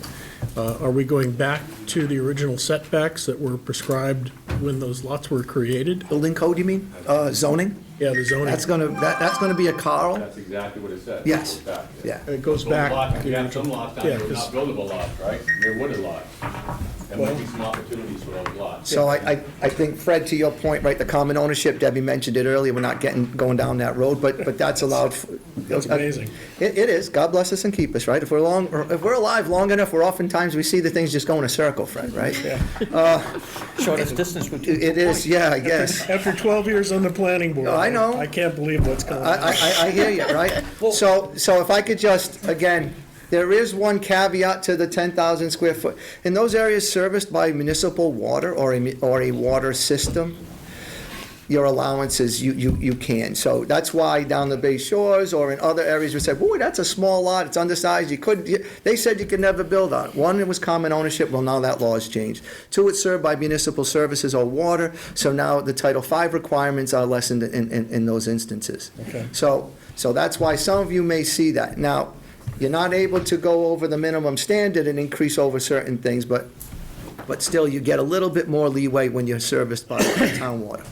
are we going back to the original setbacks that were prescribed when those lots were created? Building code, you mean? Zoning? Yeah, the zoning. That's gonna be a Carl? That's exactly what it says. Yes. It goes back, Yeah. It goes Those back. lots, to you the have some lots down Yeah, there, not 'cause- buildable lots, right? They're wooded lots. There might be some opportunities for those lots. So I think, Fred, to your point, right, the common ownership, Debbie mentioned it earlier, we're not going down that road, but that's allowed. That's amazing. It is. God bless us and keep us, right? If we're alive long enough, oftentimes we see the things just go in a circle, Fred, right? Shortest distance would It is, yeah, I guess. After 12 years on the planning board. Oh, I know. I can't believe what's going on. I hear you, right? So if I could just, again, there is one caveat to the 10,000 square foot. In those areas serviced by municipal water or a water system, your allowances, you can. So that's why down the Bay Shores or in other areas, we said, boy, that's a small lot, it's undersized, they said you could never build on it. One, it was common ownership, well, now that law has changed. Two, it's served by municipal services or water, so now the Title V requirements are lessened in those instances. Okay. So that's why some of you may see that. Now, you're not able to go over the minimum standard and increase over certain things, but still, you get a little bit more leeway when you're serviced by town water.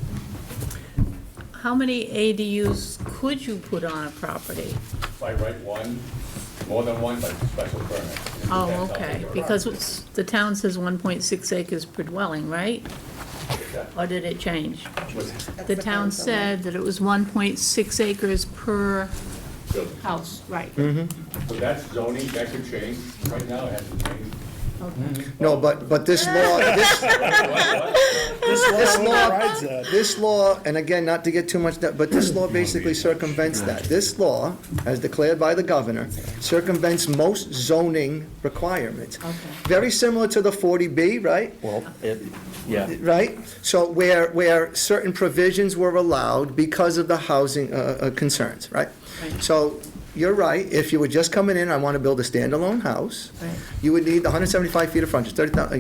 How many ADUs could you put on a property? By right one, more than one by special permit. Oh, okay, because the town says 1.6 acres per dwelling, right? Or did it change? The town said that it was 1.6 acres per house, right? So that's zoning, that could change, right now it hasn't changed. Okay. No, but this law, this law, and again, not to get too much, but this law basically circumvents that. This law, as declared by the governor, circumvents most zoning requirements. Okay. Very similar to the 40B, right? Well, yeah. Right? So where certain provisions were allowed because of the housing concerns, right? Right. So you're right, if you were just coming in, I want to build a standalone house, Right. you would need 175 feet of frontage, 30,000, I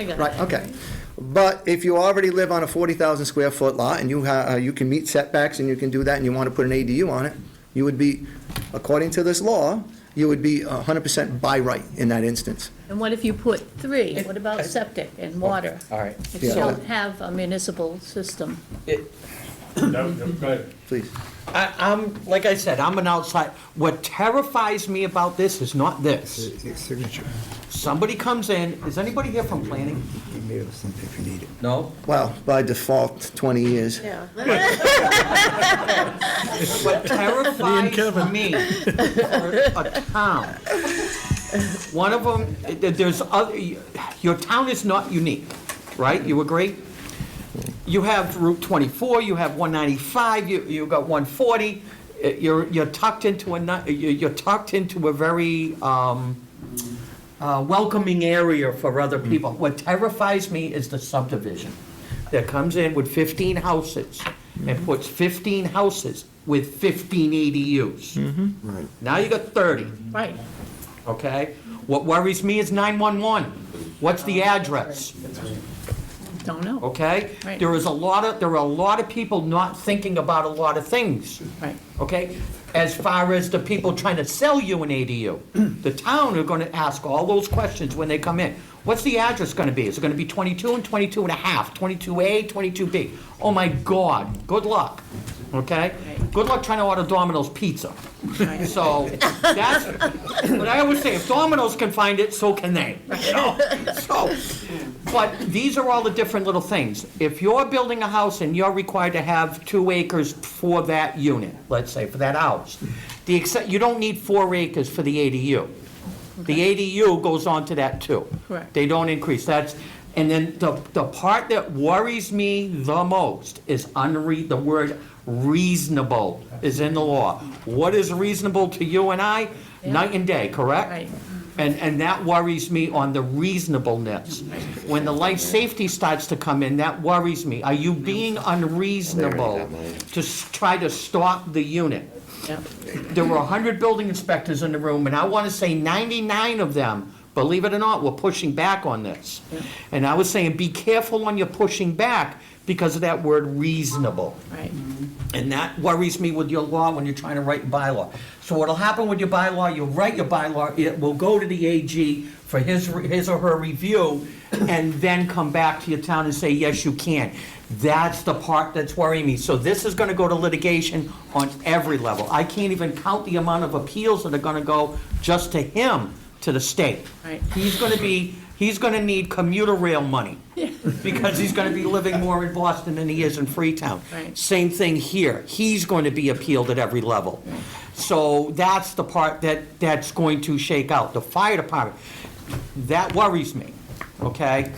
got it. right, okay. But if you already live on a 40,000 square foot lot and you can meet setbacks and you can do that and you want to put an ADU on it, you would be, according to this law, you would be 100% by right in that instance. And what if you put 3? What about septic and water? All right. If you Yeah. don't have a municipal system? No, go ahead. Please. I'm, like I said, I'm an outside. What terrifies me about this is not this. Signature. Somebody comes in, is anybody here from planning? Email something if you need it. No? Well, by default, 20 years. Yeah. What terrifies me for a town, one of them, there's other, your town is not unique, right? You agree? You have Route 24, you have 195, you got 140. You're tucked into a very welcoming area for other people. What terrifies me is the subdivision that comes in with 15 houses and puts 15 houses with 15 ADUs. Right. Now you got 30, Right. okay? What worries me is 911. What's the address? Don't know. Okay? Right. There are a lot of people not thinking about a lot of things. Right. Okay? As far as the people trying to sell you an ADU, the town are gonna ask all those questions when they come in. What's the address gonna be? Is it gonna be 22 and 22 and a half, 22A, 22B? Oh my God, good luck, okay? Good luck trying to order Domino's pizza. So, that's, but I always say, if Domino's can find it, so can they, you know? So, but these are all the different little things. If you're building a house and you're required to have 2 acres for that unit, let's say, for that house, you don't need 4 acres for the ADU. The ADU goes on to that too. Correct. They don't increase, and then the part that worries me the most is the word reasonable is in the law. What is reasonable to you and I? Night and day, correct? Right. And that worries me on the reasonableness. When the life safety starts to come in, that worries me. Are you being unreasonable to try to stop the unit? Yep. There were 100 building inspectors in the room, and I want to say 99 of them, believe it or not, were pushing back on this. And I was saying, be careful when you're pushing back because of that word reasonable. Right. And that worries me with your law when you're trying to write a bylaw. So what'll happen with your bylaw, you'll write your bylaw, it will go to the AG for his or her review, and then come back to your town and say, yes, you can. That's the part that's worrying me. So this is gonna go to litigation on every level. I can't even count the amount of appeals that are gonna go just to him, to the state. Right. He's gonna need commuter rail money, because he's gonna be living more in Boston than he is in Freetown. Right. Same thing here. He's going to be appealed at every level. So that's the part that's going to shake out. The fire department, that worries me, okay?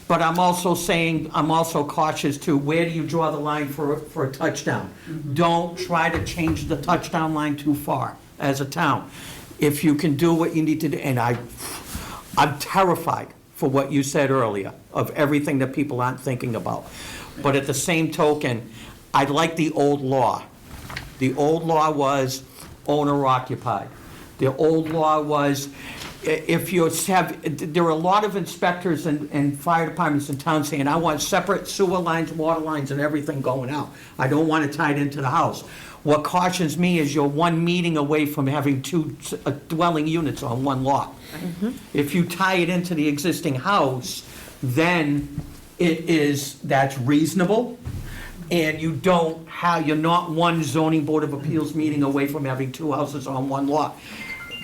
But I'm also cautious to, where do you draw the line for a touchdown? Don't try to change the touchdown line too far as a town. If you can do what you need to do, and I'm terrified for what you said earlier, of everything that people aren't thinking about. But at the same token, I like the old law. The old law was owner occupied. The old law was, there are a lot of inspectors and fire departments in town saying, I want separate sewer lines, water lines, and everything going out. I don't want it tied into the house. What cautions me is you're one meeting away from having 2 dwelling units on one lot. If you tie it into the existing house, then that's reasonable, and you're not one zoning board of appeals meeting away from having 2 houses on one lot.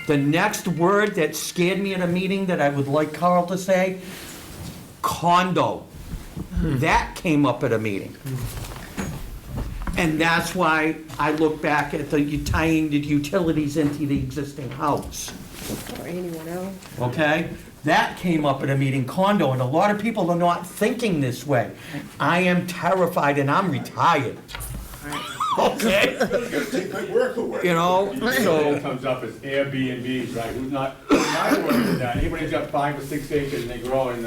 The next word that scared me in a meeting that I would like Carl to say, condo. That came up at a meeting. And that's why I look back at tying the utilities into the existing house. Or anyone else. Okay? That came up at a meeting, condo, and a lot of people are not thinking this way. I am terrified, and I'm retired. Okay? Take my work away. You know, so, It comes up as Airbnbs, right? Who's not working with that? Anybody's got 5 or 6 acres and they're growing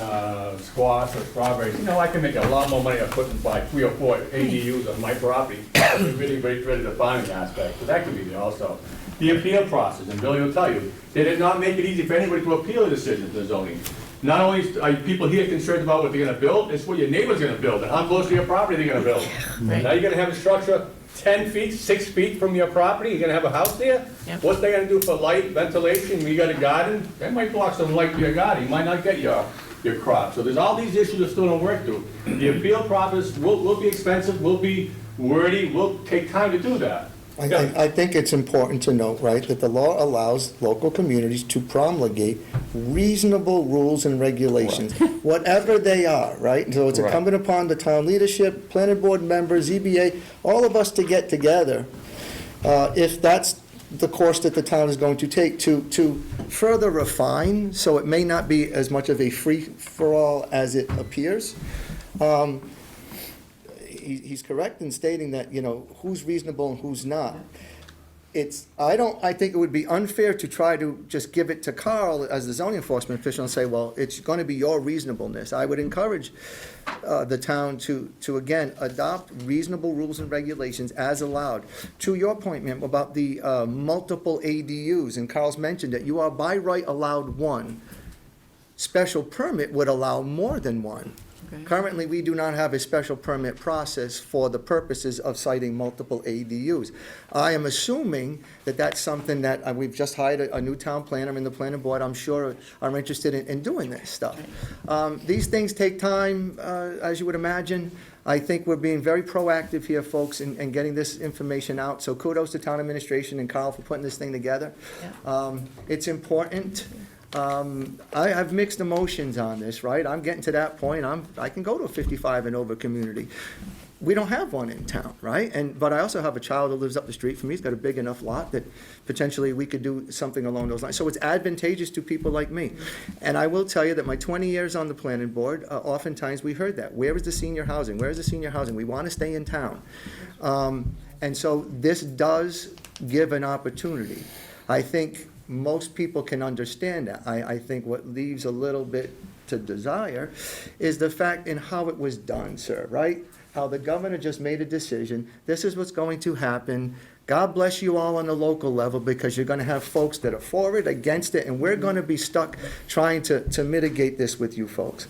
squash or strawberries, I can make a lot more money on putting like 3 or 4 ADUs on my property. Really rid of the farming aspect, so that can be there also. The appeal process, and Billy will tell you, they did not make it easy for anybody to appeal a decision to the zoning. Not only are people here concerned about what they're gonna build, it's what your neighbor's gonna build, and how close to your property they're gonna build. Now you're gonna have a structure 10 feet, 6 feet from your property, you're gonna have a house there? Yep. What's they gonna do for light, ventilation, you got a garden? That might block some light to your garden, you might not get your crop. So there's all these issues that still don't work through. The appeal process will be expensive, will be wordy, will take time to do that. I think it's important to note, right, that the law allows local communities to promulgate reasonable rules and regulations, whatever they are, right? So it's incumbent upon the town leadership, planning board members, ZBA, all of us to get together, if that's the course that the town is going to take, to further refine, so it may not be as much of a free-for-all as it appears. He's correct in stating that, who's reasonable and who's not. I think it would be unfair to try to just give it to Carl as the zoning enforcement official and say, well, it's going to be your reasonableness. I would encourage the town to again, adopt reasonable rules and regulations as allowed. To your point, ma'am, about the multiple ADUs, and Carl's mentioned that you are by right allowed one. Special permit would allow more than one. Okay. Currently, we do not have a special permit process for the purposes of citing multiple ADUs. I am assuming that that's something that, we've just hired a new town planner in the planning board, I'm sure are interested in doing this stuff. These things take time, as you would imagine. I think we're being very proactive here, folks, in getting this information out. So kudos to town administration and Carl for putting this thing together. It's important. I have mixed emotions on this, right? I'm getting to that point, I can go to a 55 and over community. We don't have one in town, right? But I also have a child who lives up the street from me, he's got a big enough lot that potentially we could do something along those lines. So it's advantageous to people like me. And I will tell you that my 20 years on the planning board, oftentimes we heard that. Where is the senior housing? Where is the senior housing? We want to stay in town. And so this does give an opportunity. I think most people can understand that. I think what leaves a little bit to desire is the fact in how it was done, sir, right? How the governor just made a decision, this is what's going to happen. God bless you all on the local level, because you're gonna have folks that are for it, against it, and we're gonna be stuck trying to mitigate this with you folks.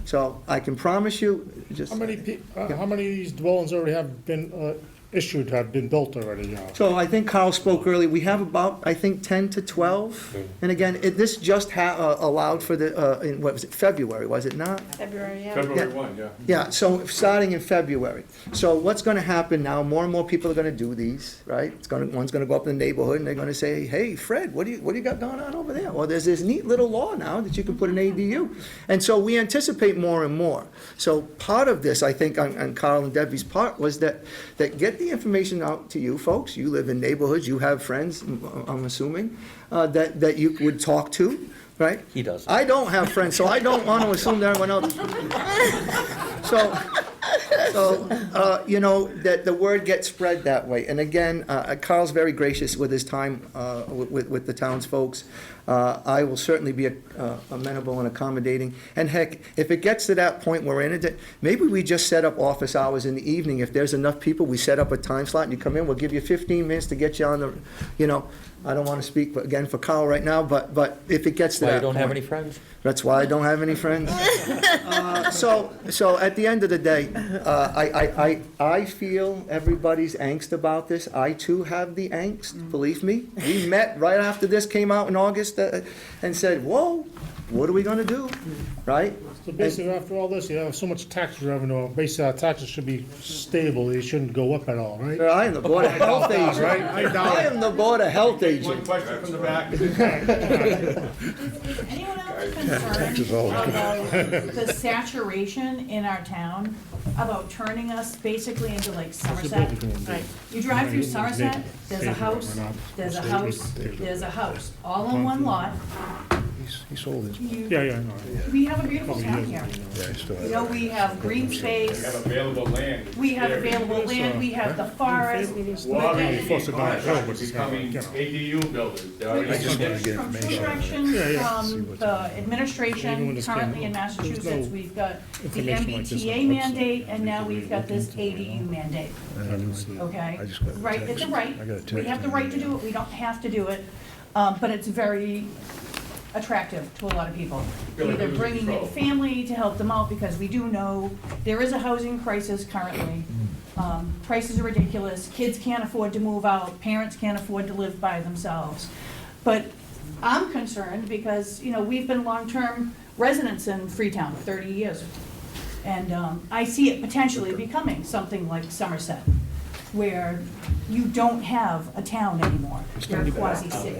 So I can promise you, just. How many of these dwellings already have been issued, have been built already? So I think Carl spoke earlier, we have about, I think, 10 to 12. And again, this just allowed for the, in, what was it, February, was it not? February, yeah. February 1, yeah. Yeah, so starting in February. So what's gonna happen now, more and more people are gonna do these, right? One's gonna go up in the neighborhood and they're gonna say, hey, Fred, what do you got going on over there? Well, there's this neat little law now that you can put an ADU. And so we anticipate more and more. So part of this, I think, on Carl and Debbie's part, was that get the information out to you folks. You live in neighborhoods, you have friends, I'm assuming, that you would talk to, right? He does. I don't have friends, so I don't want to assume that everyone else. You know, that the word gets spread that way. And again, Carl's very gracious with his time with the townsfolk. I will certainly be amenable and accommodating. And heck, if it gets to that point where we're in it, maybe we just set up office hours in the evening. If there's enough people, we set up a time slot and you come in, we'll give you 15 minutes to get you on the, you know, I don't want to speak again for Carl right now, but if it gets to Why that you don't have point- any friends? That's why I don't have any friends. So at the end of the day, I feel everybody's angst about this. I too have the angst, believe me. We met right after this came out in August and said, whoa, what are we gonna do, right? So basically, after all this, you have so much tax revenue, basically our taxes should be stable, they shouldn't go up at all, right? Sir, I am the Board of Health agent. Right? I doubt I it. am the Board of Health agent. One question from the back. Is anyone else concerned about the saturation in our town, about turning us basically into like Somerset? Right. You drive through Somerset, there's a house, there's a house, there's a house, all in one lot. He sold his. Yeah, I know. We have a beautiful town here. Yeah, I still have. You know, we have green We space, have available land. we have available land, we have the forest. Well, Maybe it's force it down the hill, but it's not, becoming you know. ADU builders. They're already- I just wanted to get From two information on it. directions, Yeah, yeah. See from what's the on it. Even when administration, this currently came in out, there was Massachusetts, no we've got the information like this on MBTA the website. mandate, and now we've got this ADU mandate, I didn't see it. okay? I just got a Right, it's a text. right, I got a text we have the and right to an do it, we don't have to do it, but it's very attractive to a lot of people. Feel like Either losing bringing in control. family to help them out, because we do know there is a housing crisis currently. Prices are ridiculous, kids can't afford to move out, parents can't afford to live by themselves. But I'm concerned because, you know, we've been long-term residents in Freetown for 30 years. And I see it potentially becoming something like Somerset, where you don't have a town anymore. You're a quasi-city.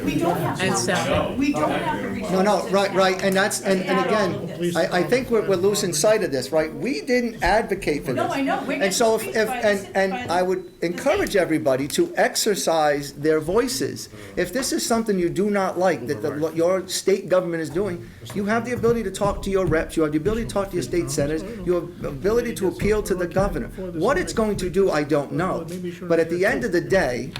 We don't have It's, town. We don't have the resources. No, right, and that's, and Add all again, of this. I think we're losing sight of this, right? We didn't advocate for this. No, I know. We're And so getting squeezed by and the I would encourage everybody to exercise their voices. If this is something you do not like, that your state government is doing, you have the ability to talk to your reps, you have the ability to talk to your state senators, you have the ability to appeal to the governor. What it's going to do, I don't know. But at the end of the day,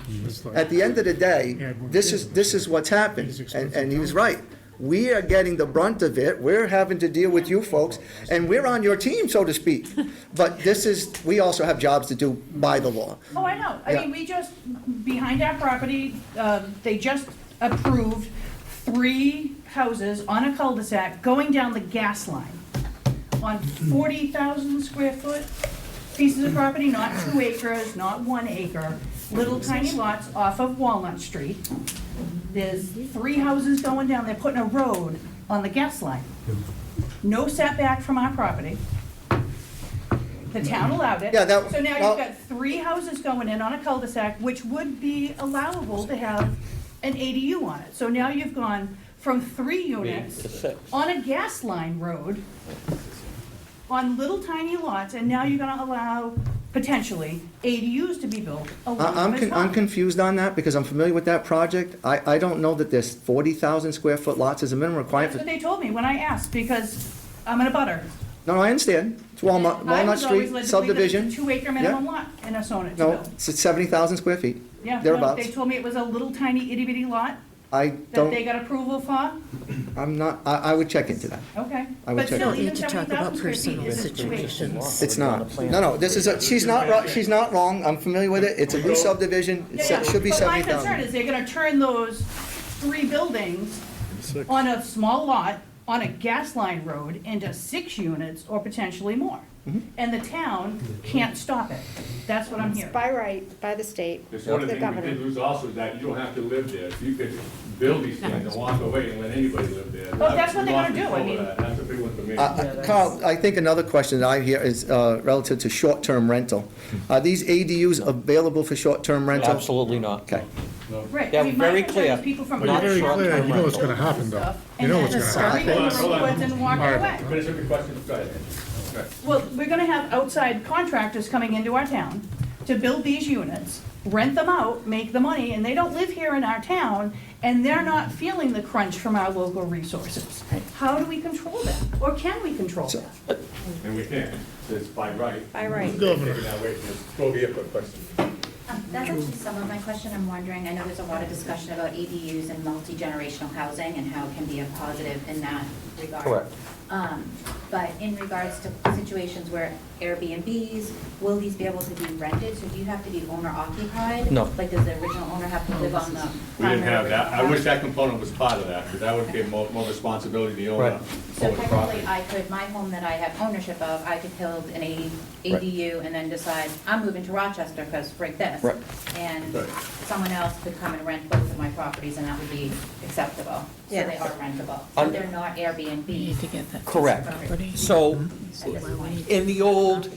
this is what's happened. And he was right. We are getting the brunt of it. We're having to deal with you folks, and we're on your team, so to speak. But we also have jobs to do by the law. Oh, I know. I Yeah. mean, we just, behind our property, they just approved 3 houses on a cul-de-sac going down the gas line. on 40,000 square foot pieces of property, not 2 acres, not 1 acre, little tiny lots off of Walnut Street. There's 3 houses going down, they're putting a road on the gas line. No setback from our property. The town allowed it. Yeah, that- So now well- you've got 3 houses going in on a cul-de-sac, which would be allowable to have an ADU on it. So now you've gone from 3 units To 6. on a gas line road, on little tiny lots, and now you're gonna allow potentially ADUs to be built along I'm as well. I'm confused on that, because I'm familiar with that project. I don't know that this 40,000 square foot lots is a minimum requirement. That's what they told me when I asked, because I'm in a butter. No, I understand. It's Walnut I was always Street led to believe that it's subdivision. a 2-acre minimum lot in a zone to No, build. it's 70,000 square feet. Yeah, no, thereabouts. they told me it was a little tiny itty bitty lot I that they don't, got approval for. I'm not, I would check into that. Okay. I would But check still, it. even Need to talk 70,000 about square feet personal isn't 2 acres. situations. It's not. No, this is, she's not wrong. I'm familiar with it. It's a new subdivision. It Yeah, should be but my 70,000. concern is they're gonna turn those 3 buildings on a small lot, on a gas line road, into 6 units or potentially more. Mm-hmm. And the town can't stop it. That's what I'm hearing. By right, by the state, There's one of the the things we governor. did lose also is that you don't have to live there. If you could build these things and walk away and let anybody live there. Well, that's what we they're lost gonna do. I control of mean- that. That's a big one for me. Carl, I think another question that I hear is relative to short-term rental. Are these ADUs available for short-term rental? Absolutely not. Okay. Right. They're I mean, my very concern clear. is people from Not other Very towns clear, come you in know what's and gonna build happen, though. stuff, You know what's and gonna then happen. everybody Hold on, woods and walk All right. away. Finish up your question, go ahead. Okay. Well, we're gonna have outside contractors coming into our town to build these units, rent them out, make the money, and they don't live here in our town, and they're not feeling the crunch from our local resources. How do we control that? Or can we control that? And we can, it's by right. By right. Governor. Taking that away from us. Go over here for a question. That's actually some of my question. I'm wondering, I know there's a lot of discussion about ADUs and multi-generational housing and how it can be a positive in that regard. Correct. But in regards to situations where Airbnbs, will these be able to be rented? So do you have to be owner occupied? No. Like, does the original owner have to live on the We didn't primary have that. I original wish house? that component was part of that, because that would give more responsibility to the owner Right. So over the property. technically, I could, my home that I have ownership of, I could build an ADU and then decide, I'm moving to Rochester because frig this. Right. And Right. someone else could come and rent both of my properties and that would be acceptable. So Yeah. they are rentable. Un- But they're not We Airbnbs. need to get that. Correct. property. So, at this point. in the old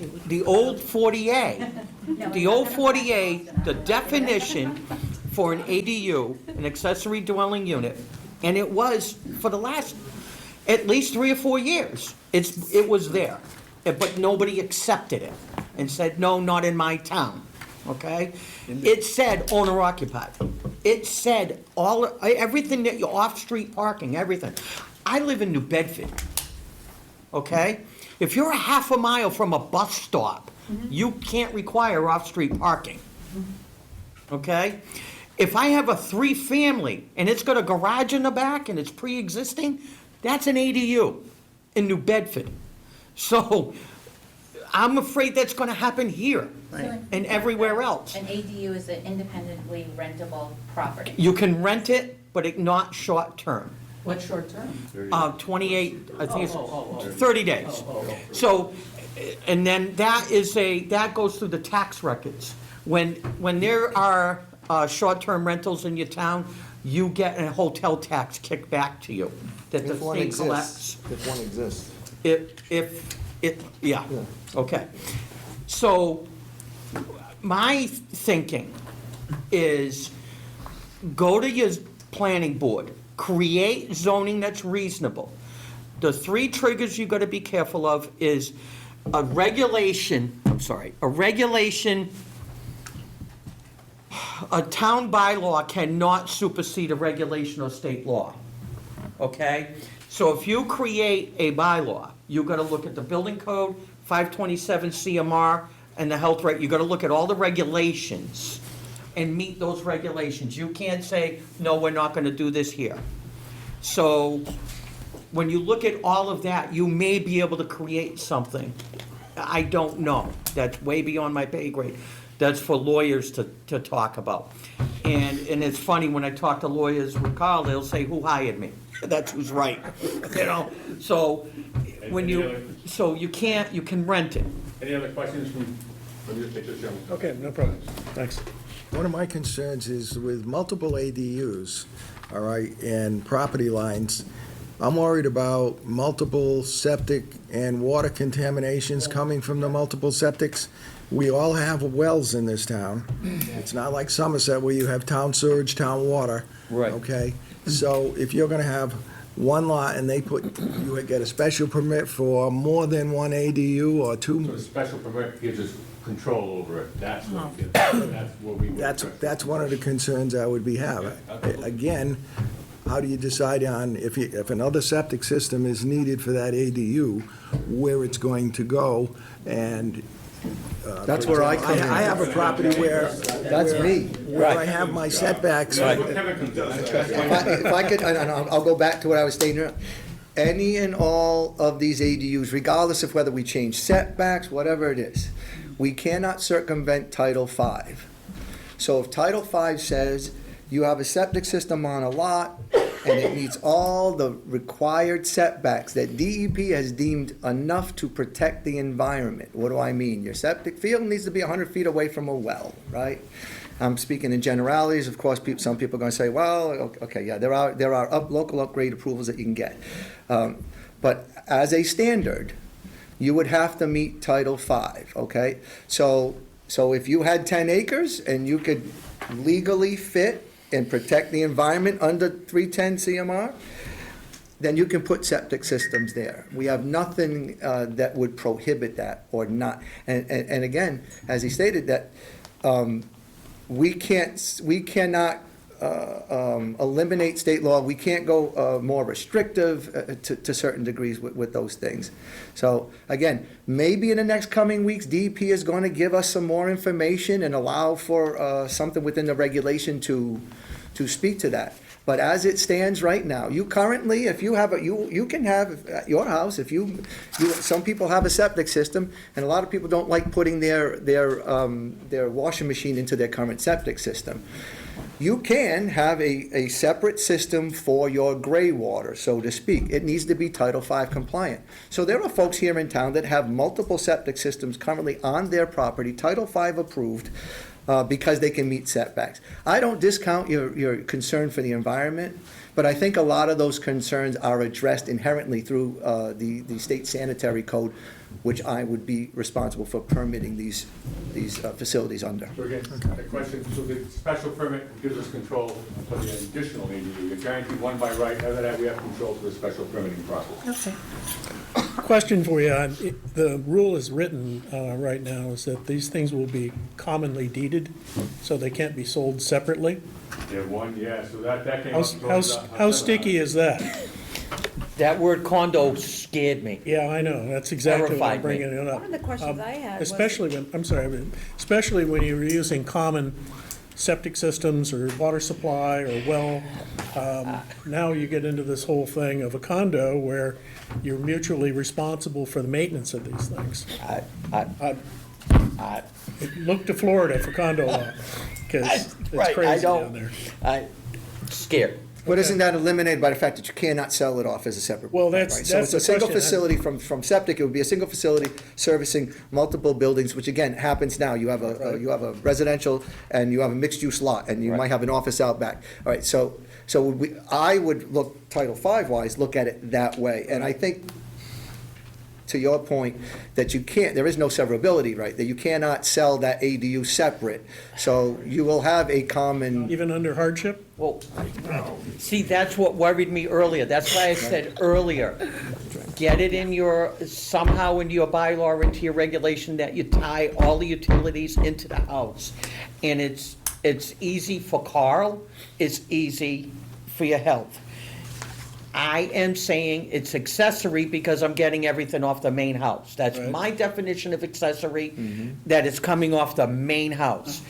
40A, No, the it's old not gonna 40A, cost the enough. definition for an ADU, an accessory dwelling unit, and it was, for the last, at least 3 or 4 years, it was there. But nobody accepted it and said, no, not in my town, okay? It said owner occupied. It said everything that you, off-street parking, everything. I live in New Bedford, okay? If you're a half a mile from a bus stop, you can't require off-street parking, okay? If I have a 3-family and it's got a garage in the back and it's pre-existing, that's an ADU in New Bedford. So I'm afraid that's gonna happen here and everywhere else. An ADU is an independently rentable property. You can rent it, but it not short-term. What short term? 28, I think Oh, it's 30 days. So, and then that goes through the tax records. When there are short-term rentals in your town, you get a hotel tax kicked back to you that the If one state exists. collects. If one exists. Yeah, okay. So, my thinking is, go to your planning board, create zoning that's reasonable. The 3 triggers you gotta be careful of is a regulation, a town bylaw cannot supersede a regulation or state law, okay? So if you create a bylaw, you gotta look at the building code, 527 CMR, and the health rate, you gotta look at all the regulations and meet those regulations. You can't say, no, we're not gonna do this here. So, when you look at all of that, you may be able to create something. I don't know. That's way beyond my pay grade. That's for lawyers to talk about. And it's funny, when I talk to lawyers with Carl, they'll say, who hired me? That's who's right, you know? So, when so you can rent it. Any other questions from this gentleman? Okay, no problem. Thanks. One of my concerns is with multiple ADUs, all right, and property lines, I'm worried about multiple septic and water contaminations coming from the multiple septics. We all have wells in this town. It's not like Somerset where you have town sewage, town water. Right. Okay? So if you're gonna have one lot and you get a special permit for more than one ADU or So two, the special permit gives us control over it, that's what we would. that's one of the concerns I would be having. Again, how do you decide on, if another septic system is needed for that ADU, where it's going to go? And That's where I come in. I have a property where. That's me. Where I have my setbacks. That's what Kevin comes down. If I could, and I'll go back to what I was stating earlier. Any and all of these ADUs, regardless of whether we change setbacks, whatever it is, we cannot circumvent Title V. So if Title V says you have a septic system on a lot and it meets all the required setbacks that DEP has deemed enough to protect the environment. What do I mean? Your septic field needs to be 100 feet away from a well, right? I'm speaking in generalities. Of course, some people are going to say, well, okay, yeah, there are local upgrade approvals that you can get. But as a standard, you would have to meet Title V, okay? So if you had 10 acres and you could legally fit and protect the environment under 310 CMR, then you can put septic systems there. We have nothing that would prohibit that or not. And again, as he stated, that we cannot eliminate state law. We can't go more restrictive to certain degrees with those things. So again, maybe in the next coming weeks, DEP is going to give us some more information and allow for something within the regulation to speak to that. But as it stands right now, you currently, if you have you can have at your house, if some people have a septic system, and a lot of people don't like putting their washing machine into their current septic system. You can have a separate system for your gray water, so to speak. It needs to be Title V compliant. So there are folks here in town that have multiple septic systems currently on their property, Title V approved, because they can meet setbacks. I don't discount your concern for the environment, but I think a lot of those concerns are addressed inherently through the state sanitary code, which I would be responsible for permitting these facilities under. So again, the question, so the special permit gives us control for the additional ADU. You're guaranteed one by right, other than that, we have control for the special permitting process. Okay. Question for you. The rule is written right now is that these things will be commonly deeded, so they can't be sold separately. Yeah, so that came up. How sticky is that? That word condo scared me. Yeah, I know, that's exactly why I'm Terrified me. bringing it up. One of the questions I had was- Especially when you're using common septic systems or water supply or well, now you get into this whole thing of a condo where you're mutually responsible for the maintenance of these things. Look to Florida for condo law, because it's crazy down there. Scared. But isn't that eliminated by the fact that you cannot sell it off as a separate? Well, that's- right? So that's it's a the single question. facility from septic, it would be a single facility servicing multiple buildings, which again, happens now. You have a residential and you have a mixed-use lot, and you might have an office out back. All right, so I would look, Title V wise, look at it that way. And I think, to your point, that there is no severability, right? That you cannot sell that ADU separate. So you will have a common. Even under hardship? Well, see, that's what worried me earlier. That's why I said earlier, get it somehow into your bylaw, into your regulation, that you tie all the utilities into the house. And it's easy for Carl, it's easy for your health. I am saying it's accessory because I'm getting everything off the main house. That's Right. my definition of accessory, that it's coming off the main house.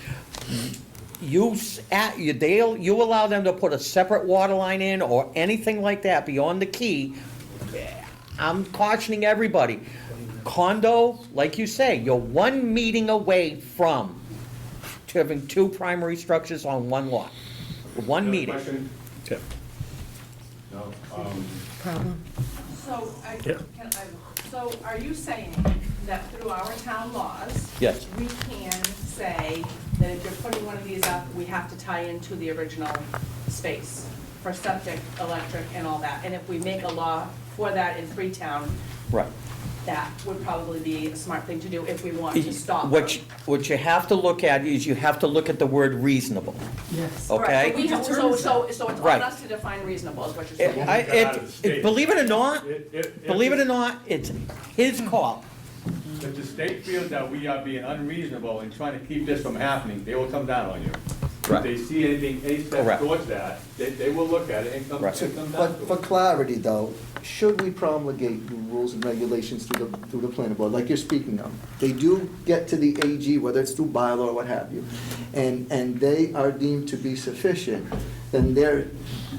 You allow them to put a separate water line in or anything like that beyond the key, I'm cautioning everybody. Condo, like you say, you're one meeting away from having two primary structures on one lot. One Another meeting. question? Okay. No. Problem. So, so are you saying that through our town laws? Yes. We can say that if you're putting one of these up, we have to tie into the original space for septic, electric, and all that? And if we make a law for that in Freetown, Right. that would probably be a smart thing to do if we want to stop. What you have to look at is you have to look at the word reasonable, Yes. Right, okay? but we have- so it's on Right. us to define reasonable, is what you're saying? Believe it or not, it's his call. If the state feels that we are being unreasonable and trying to keep this from happening, they will come down on you. If they see anything, any steps Correct. towards that, they will look at it and come Right. down to But for it. clarity, though, should we promulgate the rules and regulations through the planning board, like you're speaking of? They do get to the AG, whether it's through bylaw or what have you, and they are deemed to be sufficient, then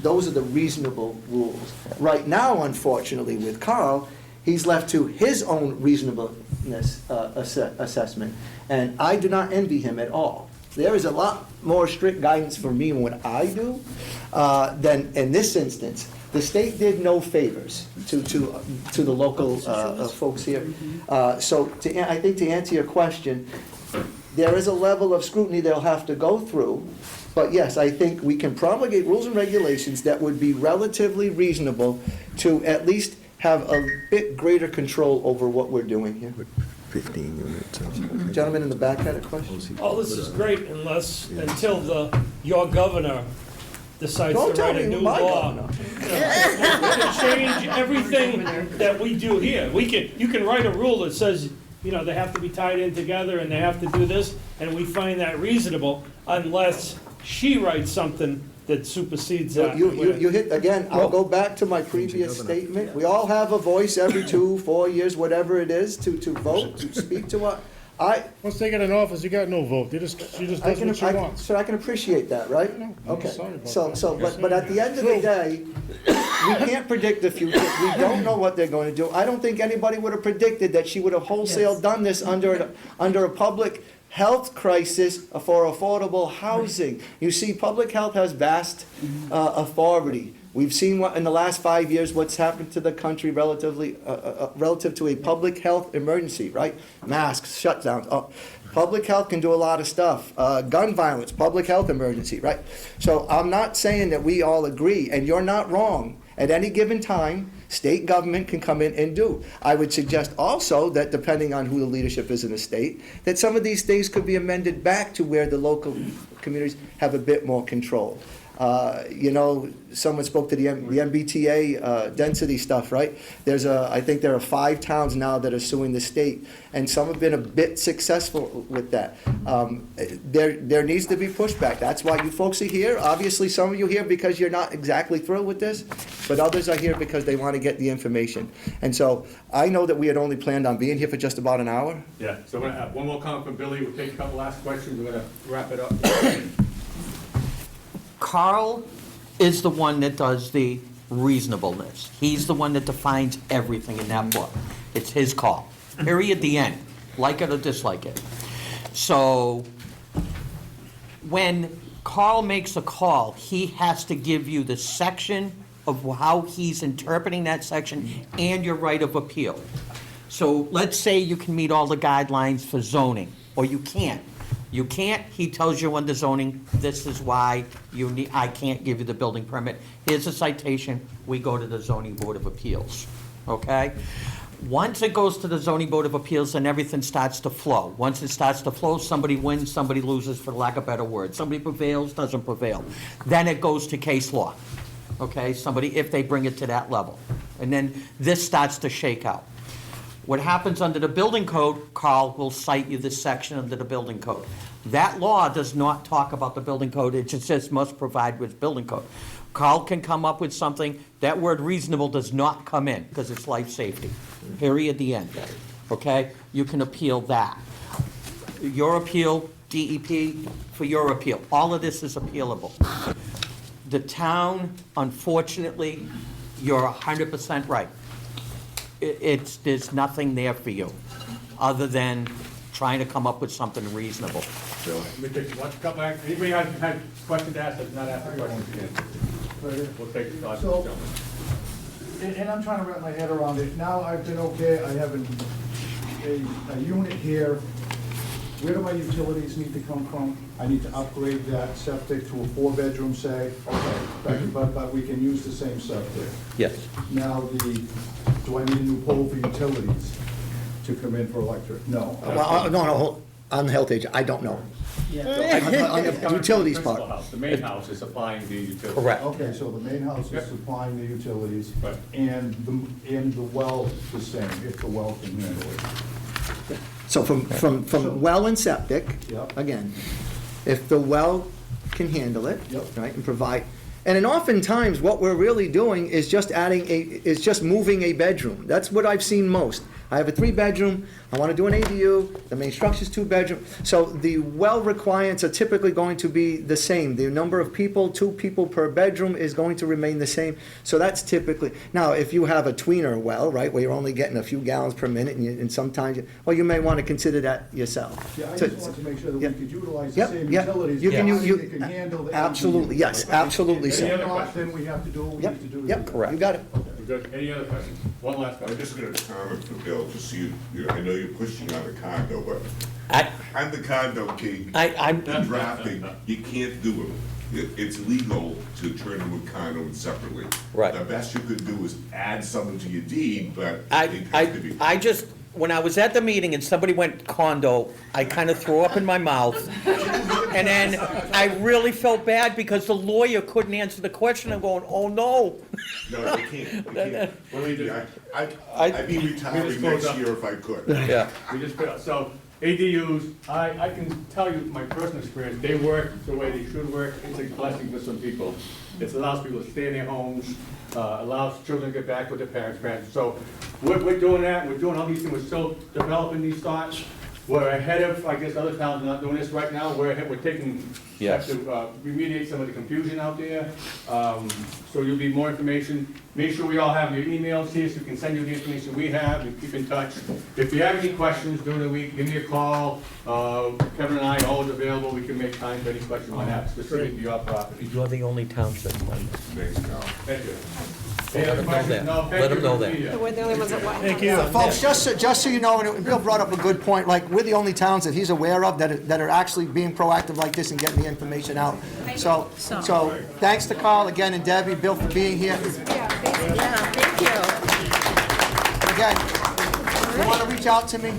those are the reasonable rules. Right now, unfortunately, with Carl, he's left to his own reasonableness assessment, and I do not envy him at all. There is a lot more strict guidance for me in what I do than in this instance. The state did no favors to the local folks here. So I think to answer your question, there is a level of scrutiny they'll have to go through. But yes, I think we can promulgate rules and regulations that would be relatively reasonable to at least have a bit greater control over what we're doing here. 15 units. Gentleman in the back had a question. Oh, this is great until your governor decides Don't to tell write a me new my law. governor. To change everything that we do here. You can write a rule that says, they have to be tied in together and they have to do this, and we find that reasonable unless she writes something that supersedes that. You hit, again, I'll go back to my previous statement. We all have a voice every 2-4 years, whatever it is, to vote, to speak to what, Once they get in office, you got no vote. She just does what she wants. Sir, I can appreciate that, right? Okay. sorry about that. But at the end of the day, we can't predict the future. We don't know what they're going to do. I don't think anybody would have predicted that she would have wholesale done this under a public health crisis for affordable housing. You see, public health has vast authority. We've seen in the last 5 years what's happened to the country relative to a public health emergency, right? Masks, shutdowns. Public health can do a lot of stuff. Gun violence, public health emergency, right? So I'm not saying that we all agree, and you're not wrong. At any given time, state government can come in and do. I would suggest also that depending on who the leadership is in the state, that some of these things could be amended back to where the local communities have a bit more control. Someone spoke to the MBTA density stuff, right? I think there are 5 towns now that are suing the state, and some have been a bit successful with that. There needs to be pushback. That's why you folks are here. Obviously, some of you are here because you're not exactly thrilled with this, but others are here because they want to get the information. And so I know that we had only planned on being here for just about an hour. Yeah, so we're gonna have one more comment from Billy. We'll take a couple last questions. We're gonna wrap it up. Carl is the one that does the reasonableness. He's the one that defines everything in that book. It's his call. Period, the end. Like it or dislike it. So when Carl makes a call, he has to give you the section of how he's interpreting that section and your right of appeal. So let's say you can meet all the guidelines for zoning, or you can't. You can't, he tells you under zoning, this is why I can't give you the building permit. Here's a citation, we go to the zoning board of appeals, okay? Once it goes to the zoning board of appeals, then everything starts to flow. Once it starts to flow, somebody wins, somebody loses, for lack of a better word. Somebody prevails, doesn't prevail. Then it goes to case law, okay? If they bring it to that level. And then this starts to shake out. What happens under the building code, Carl will cite you this section under the building code. That law does not talk about the building code, it just says must provide with building code. Carl can come up with something, that word reasonable does not come in, because it's life safety. Period, the end, okay? You can appeal that. Your appeal, DEP, for your appeal, all of this is appealable. The town, unfortunately, you're 100% right. There's nothing there for you, other than trying to come up with something reasonable. Let me take one couple, anybody had questions to ask, that's not asked a question again? We'll take the thoughts of the gentleman. and I'm trying to wrap my head around it. Now I've been okay, I have a unit here. Where do my utilities need to come from? I need to upgrade that septic to a 4-bedroom, say, okay, but we can use the same septic. Yes. Now, do I need a new pole for utilities to come in for electric? No. Well, no, on the health agent, I don't know. Yeah. On the utilities part. The main house is supplying the utilities. Correct. Okay, so the main house Yep. is supplying the utilities, Right. and the well the same, if the well can handle it. So from well and septic, Yep. again, if the well can handle it, Yep. right, and provide, and then oftentimes, what we're really doing is just is just moving a bedroom. That's what I've seen most. I have a 3-bedroom, I want to do an ADU, the main structure's 2-bedroom. So the well requirements are typically going to be the same. The number of people, 2 people per bedroom is going to remain the same. So that's typically, now, if you have a tweener well, right, where you're only getting a few gallons per minute, and sometimes, well, you may want to consider that yourself. Yeah, I So- just wanted to make sure that Yeah. we could utilize the Yep, same yep. utilities. You can- provided you- it can handle the Absolutely, ADU. yes, absolutely If so. not, then we have to do what we need to do. to Yep, do correct. You got it. We're good. Any other questions? One last I'm question. just gonna comment for Bill, just so I know you're pushing on the condo, but I, I'm the condo king. I'm, Drafting, you can't do it. It's legal to turn into a condo separately. Right. The best you could do is add something to your deed, but I, it has to be. I just, when I was at the meeting and somebody went condo, I kind of threw up in my mouth. And then I really felt bad because the lawyer couldn't answer the question. I'm going, oh, no. No, you can't, you can't. Believe me, I'd be retiring next year if I could. Yeah. We just, so ADUs, I can tell you my personal experience, they work the way they should work. It's a blessing for some people. It allows people to stay in their homes, allows children to get back with their parents. So we're doing that, we're doing all these things, we're still developing these thoughts. We're ahead of, I guess other towns are not doing this right now, we're taking steps Yes. to remediate some of the confusion out there. So you'll be more information. Make sure we all have your emails here so we can send you the information we have and keep in touch. If you have any questions during the week, give me a call. Kevin and I are always available. We can make time for any questions you might have specific to your property. You're the only township member. Thanks, Carl. Thank you. Let them know that. No, thank Let them you know for that. being here. We're the only ones that want. Thank you. Folks, just so you know, and Bill brought up a good point, like, we're the only towns that he's aware of that are actually being proactive like this and getting the information out. So thanks to Carl again and Debbie, Bill for being here. Yeah, thank you. Again, if you want to reach out to me,